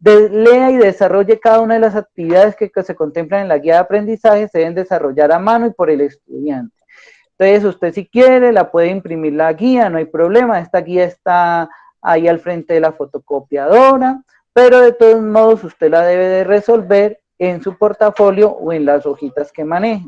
lea y desarrolle cada una de las actividades que se contemplan en la guía de aprendizaje, se deben desarrollar a mano y por el estudiante. Entonces, usted si quiere, la puede imprimir la guía, no hay problema. Esta guía está ahí al frente de la fotocopiadora, pero de todos modos usted la debe de resolver en su portafolio o en las hojitas que maneje.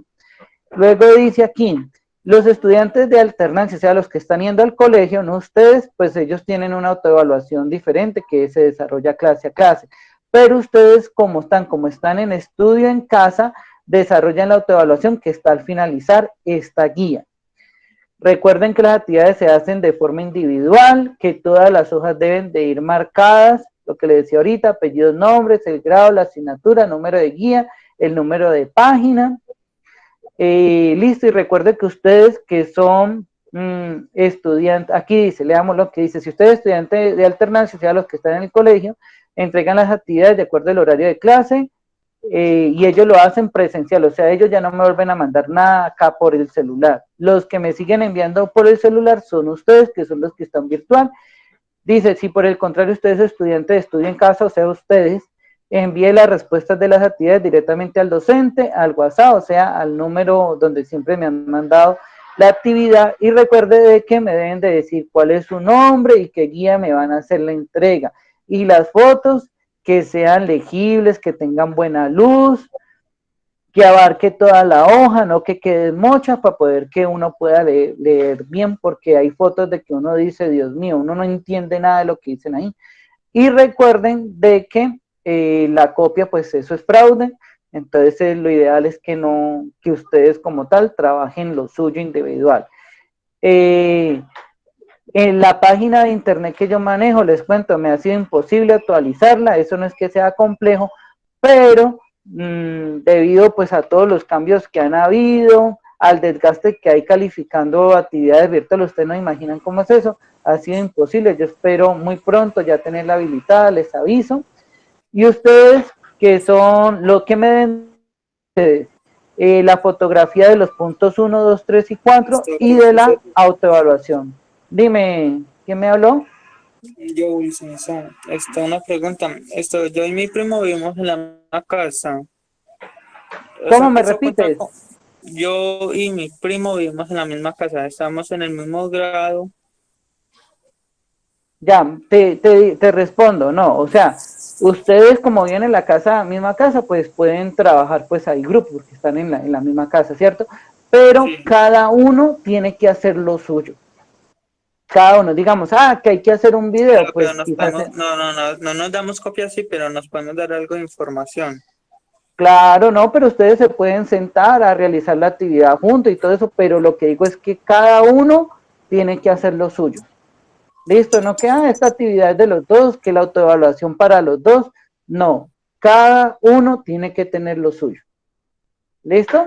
Luego dice aquí, los estudiantes de alternancia, o sea, los que están yendo al colegio, no ustedes, pues ellos tienen una autoevaluación diferente que se desarrolla clase a clase. Pero ustedes, como están en estudio en casa, desarrollan la autoevaluación que está al finalizar esta guía. Recuerden que las actividades se hacen de forma individual, que todas las hojas deben de ir marcadas, lo que les decía ahorita, apellidos, nombres, el grado, la asignatura, número de guía, el número de página. Listo, y recuerde que ustedes que son estudiantes, aquí dice, leamos lo que dice, si usted es estudiante de alternancia, o sea, los que están en el colegio, entregan las actividades de acuerdo al horario de clase, y ellos lo hacen presencial, o sea, ellos ya no me vuelven a mandar nada acá por el celular. Los que me siguen enviando por el celular son ustedes, que son los que están virtual. Dice, si por el contrario usted es estudiante de estudio en casa, o sea, ustedes, envíe las respuestas de las actividades directamente al docente, al WhatsApp, o sea, al número donde siempre me han mandado la actividad, y recuerde de que me deben de decir cuál es su nombre y qué guía me van a hacer la entrega. Y las fotos que sean legibles, que tengan buena luz, que abarque toda la hoja, no que quede mocha, para poder que uno pueda leer bien, porque hay fotos de que uno dice, Dios mío, uno no entiende nada de lo que dicen ahí. Y recuerden de que la copia, pues eso es fraude, entonces lo ideal es que ustedes como tal trabajen lo suyo individual. En la página de internet que yo manejo, les cuento, me ha sido imposible actualizarla, eso no es que sea complejo, pero debido pues a todos los cambios que han habido, al desgaste que hay calificando actividades virtuales, ustedes no imaginan cómo es eso, ha sido imposible, yo espero muy pronto ya tenerla habilitada, les aviso. Y ustedes, que son lo que me den ustedes, la fotografía de los puntos 1, 2, 3 y 4 y de la autoevaluación. Dime, ¿quién me habló? Yo, Wilson, una pregunta. Yo y mi primo vivimos en la misma casa. O ¿Cómo sea, me que eso cuenta repites? yo y mi primo vivimos en la misma casa, estamos en el mismo grado. Ya, te respondo, no, o sea, ustedes como viven en la misma casa, pues pueden trabajar pues hay grupos porque están en la misma casa, ¿cierto? Pero Sí. cada uno tiene que hacer lo suyo. Cada uno, digamos, que hay que hacer un video, Pero pues quizás... no nos damos copias, sí, pero nos podemos dar algo de información. Claro, no, pero ustedes se pueden sentar a realizar la actividad juntos y todo eso, pero lo que digo es que cada uno tiene que hacer lo suyo. Listo, no que esta actividad es de los dos, que la autoevaluación para los dos. No, cada uno tiene que tener lo suyo. ¿Listo?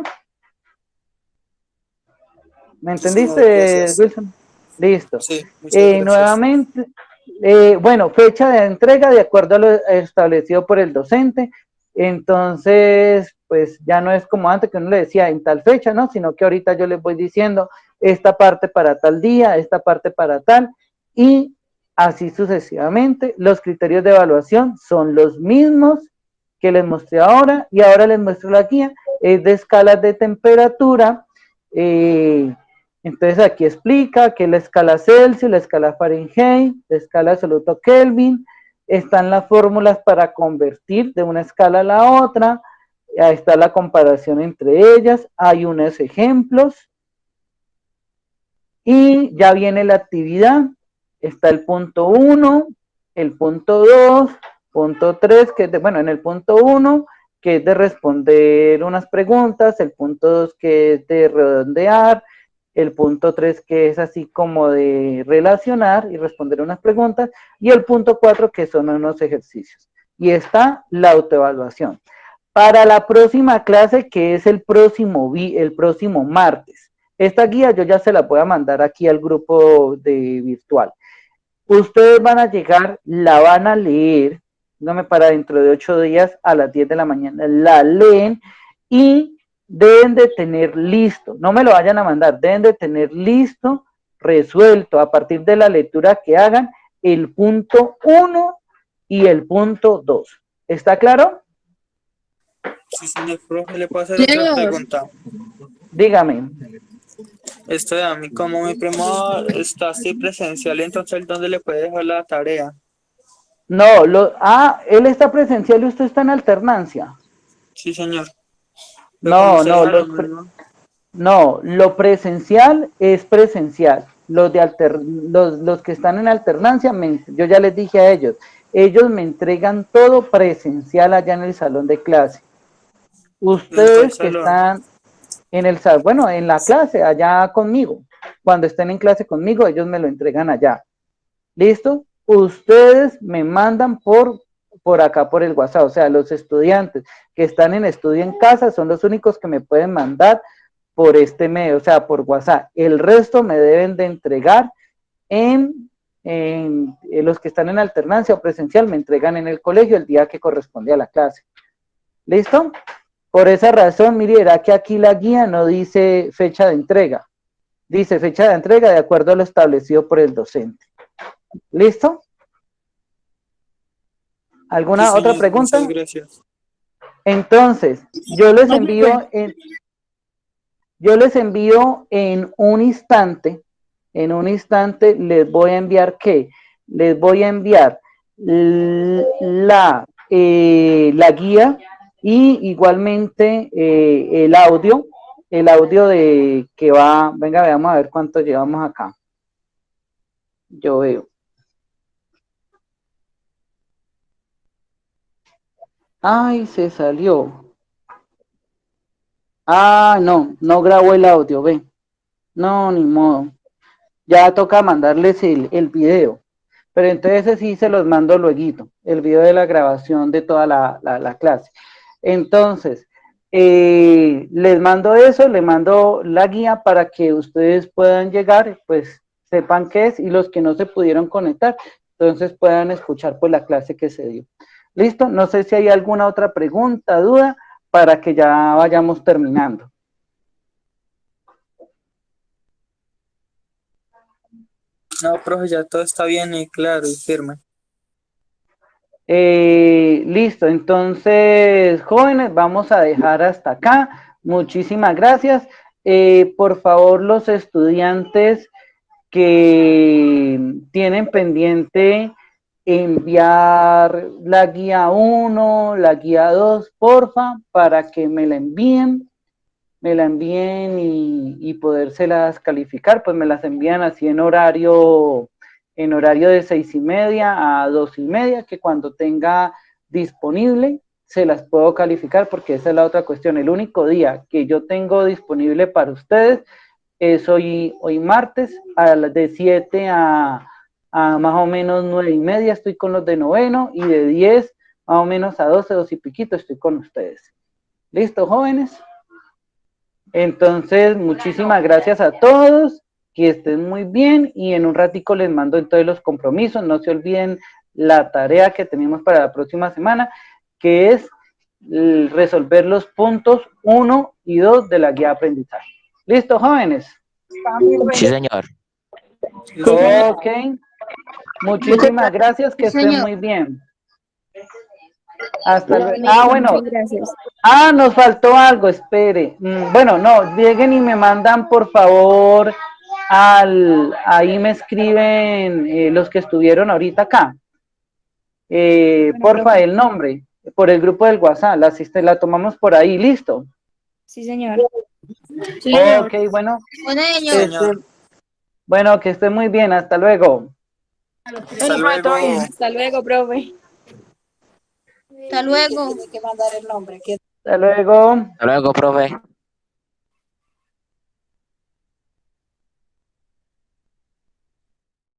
¿Me Sí, señor, entendiste, gracias. Wilson? Listo. Sí, muchas gracias. Nuevamente, bueno, fecha de entrega de acuerdo a lo establecido por el docente. Entonces, pues ya no es como antes que uno le decía en tal fecha, ¿no? Sino que ahorita yo les voy diciendo esta parte para tal día, esta parte para tal, y así sucesivamente. Los criterios de evaluación son los mismos que les mostré ahora, y ahora les muestro la guía, es de escalas de temperatura. Entonces aquí explica que la escala Celsius, la escala Fahrenheit, la escala absoluto Kelvin, están las fórmulas para convertir de una escala a la otra, ahí está la comparación entre ellas, hay unos ejemplos, y ya viene la actividad, está el punto 1, el punto 2, punto 3, que es de, bueno, en el punto 1, que es de responder unas preguntas, el punto 2, que es de redondear, el punto 3, que es así como de relacionar y responder unas preguntas, y el punto 4, que son unos ejercicios. Y está la autoevaluación. Para la próxima clase, que es el próximo martes, esta guía yo ya se la voy a mandar aquí al grupo de virtual. Ustedes van a llegar, la van a leer, dígame, para dentro de 8 días a las 10 de la mañana, la leen y deben de tener listo, no me lo vayan a mandar, deben de tener listo, resuelto a partir de la lectura que hagan, el punto 1 y el punto 2. ¿Está claro? Sí, señor, profe, le puedo hacer otra Señor, pregunta. Dígame. Esto de a mí, como mi primo está así presencial, entonces ¿dónde le puede dejar la tarea? No, él está presencial y usted está en alternancia. Sí, señor. Pero como No, ustedes no, a lo mismo. no, lo presencial es presencial. Los que están en alternancia, yo ya les dije a ellos me entregan todo presencial allá en el salón de clase. ¿En cuál Ustedes que salón? están bueno, en la clase, allá conmigo, cuando estén en clase conmigo, ellos me lo entregan allá. ¿Listo? Ustedes me mandan por acá, por el WhatsApp, o sea, los estudiantes que están en estudio en casa son los únicos que me pueden mandar por este medio, o sea, por WhatsApp. El resto me deben de entregar en los que están en alternancia o presencial, me entregan en el colegio el día que corresponde a la clase. ¿Listo? Por esa razón, mire, verá que aquí la guía no dice fecha de entrega, dice fecha de entrega de acuerdo a lo establecido por el docente. ¿Listo? Sí, ¿Alguna otra señor, muchas pregunta? gracias. Entonces, yo les envío en un instante les voy a enviar ¿qué? Les voy a enviar la guía y igualmente el audio de que va, venga, veamos a ver cuánto llevamos acá. Yo veo. Ay, se salió. Ah, no grabó el audio, ve. No, ni modo. Ya toca mandarles el video. Pero entonces sí se los mando luego, el video de la grabación de toda la clase. Entonces, les mando eso, les mando la guía para que ustedes puedan llegar, pues sepan qué es, y los que no se pudieron conectar, entonces puedan escuchar pues la clase que se dio. ¿Listo? No sé si hay alguna otra pregunta, duda, para que ya vayamos terminando. No, profe, ya todo está bien y claro y firme. Listo, entonces, jóvenes, vamos a dejar hasta acá. Muchísimas gracias. Por favor, los estudiantes que tienen pendiente enviar la guía 1, la guía 2, porfa, para que me la envíen y podérselas calificar, pues me las envían así en horario de 6:30 a 2:30, que cuando tenga disponible se las puedo calificar, porque esa es la otra cuestión. El único día que yo tengo disponible para ustedes es hoy martes, a las de 7 a más o menos 9:30 estoy con los de noveno, y de 10 más o menos a 12, 2 y piquito estoy con ustedes. ¿Listo, jóvenes? Entonces, muchísimas gracias a todos, que estén muy bien, y en un ratico les mando entonces los compromisos. No se olviden la tarea que tenemos para la próxima semana, que es resolver los puntos 1 y 2 de la guía de aprendizaje. ¿Listo, jóvenes? Sí, señor. Ok. Muchísimas gracias, que estén muy bien. Hasta luego. Bueno. Gracias. Nos faltó algo, espere. Bueno, no, lleguen y me mandan, por favor, ahí me escriben los que estuvieron ahorita acá. Porfa, el nombre, por el grupo del WhatsApp, la tomamos por ahí, ¿listo? Sí, señor. Sí, Ok, bueno. Bueno, que esté muy bien, hasta luego. Hasta luego. Hasta luego, profe. Hasta luego. Hasta luego. Hasta luego, profe.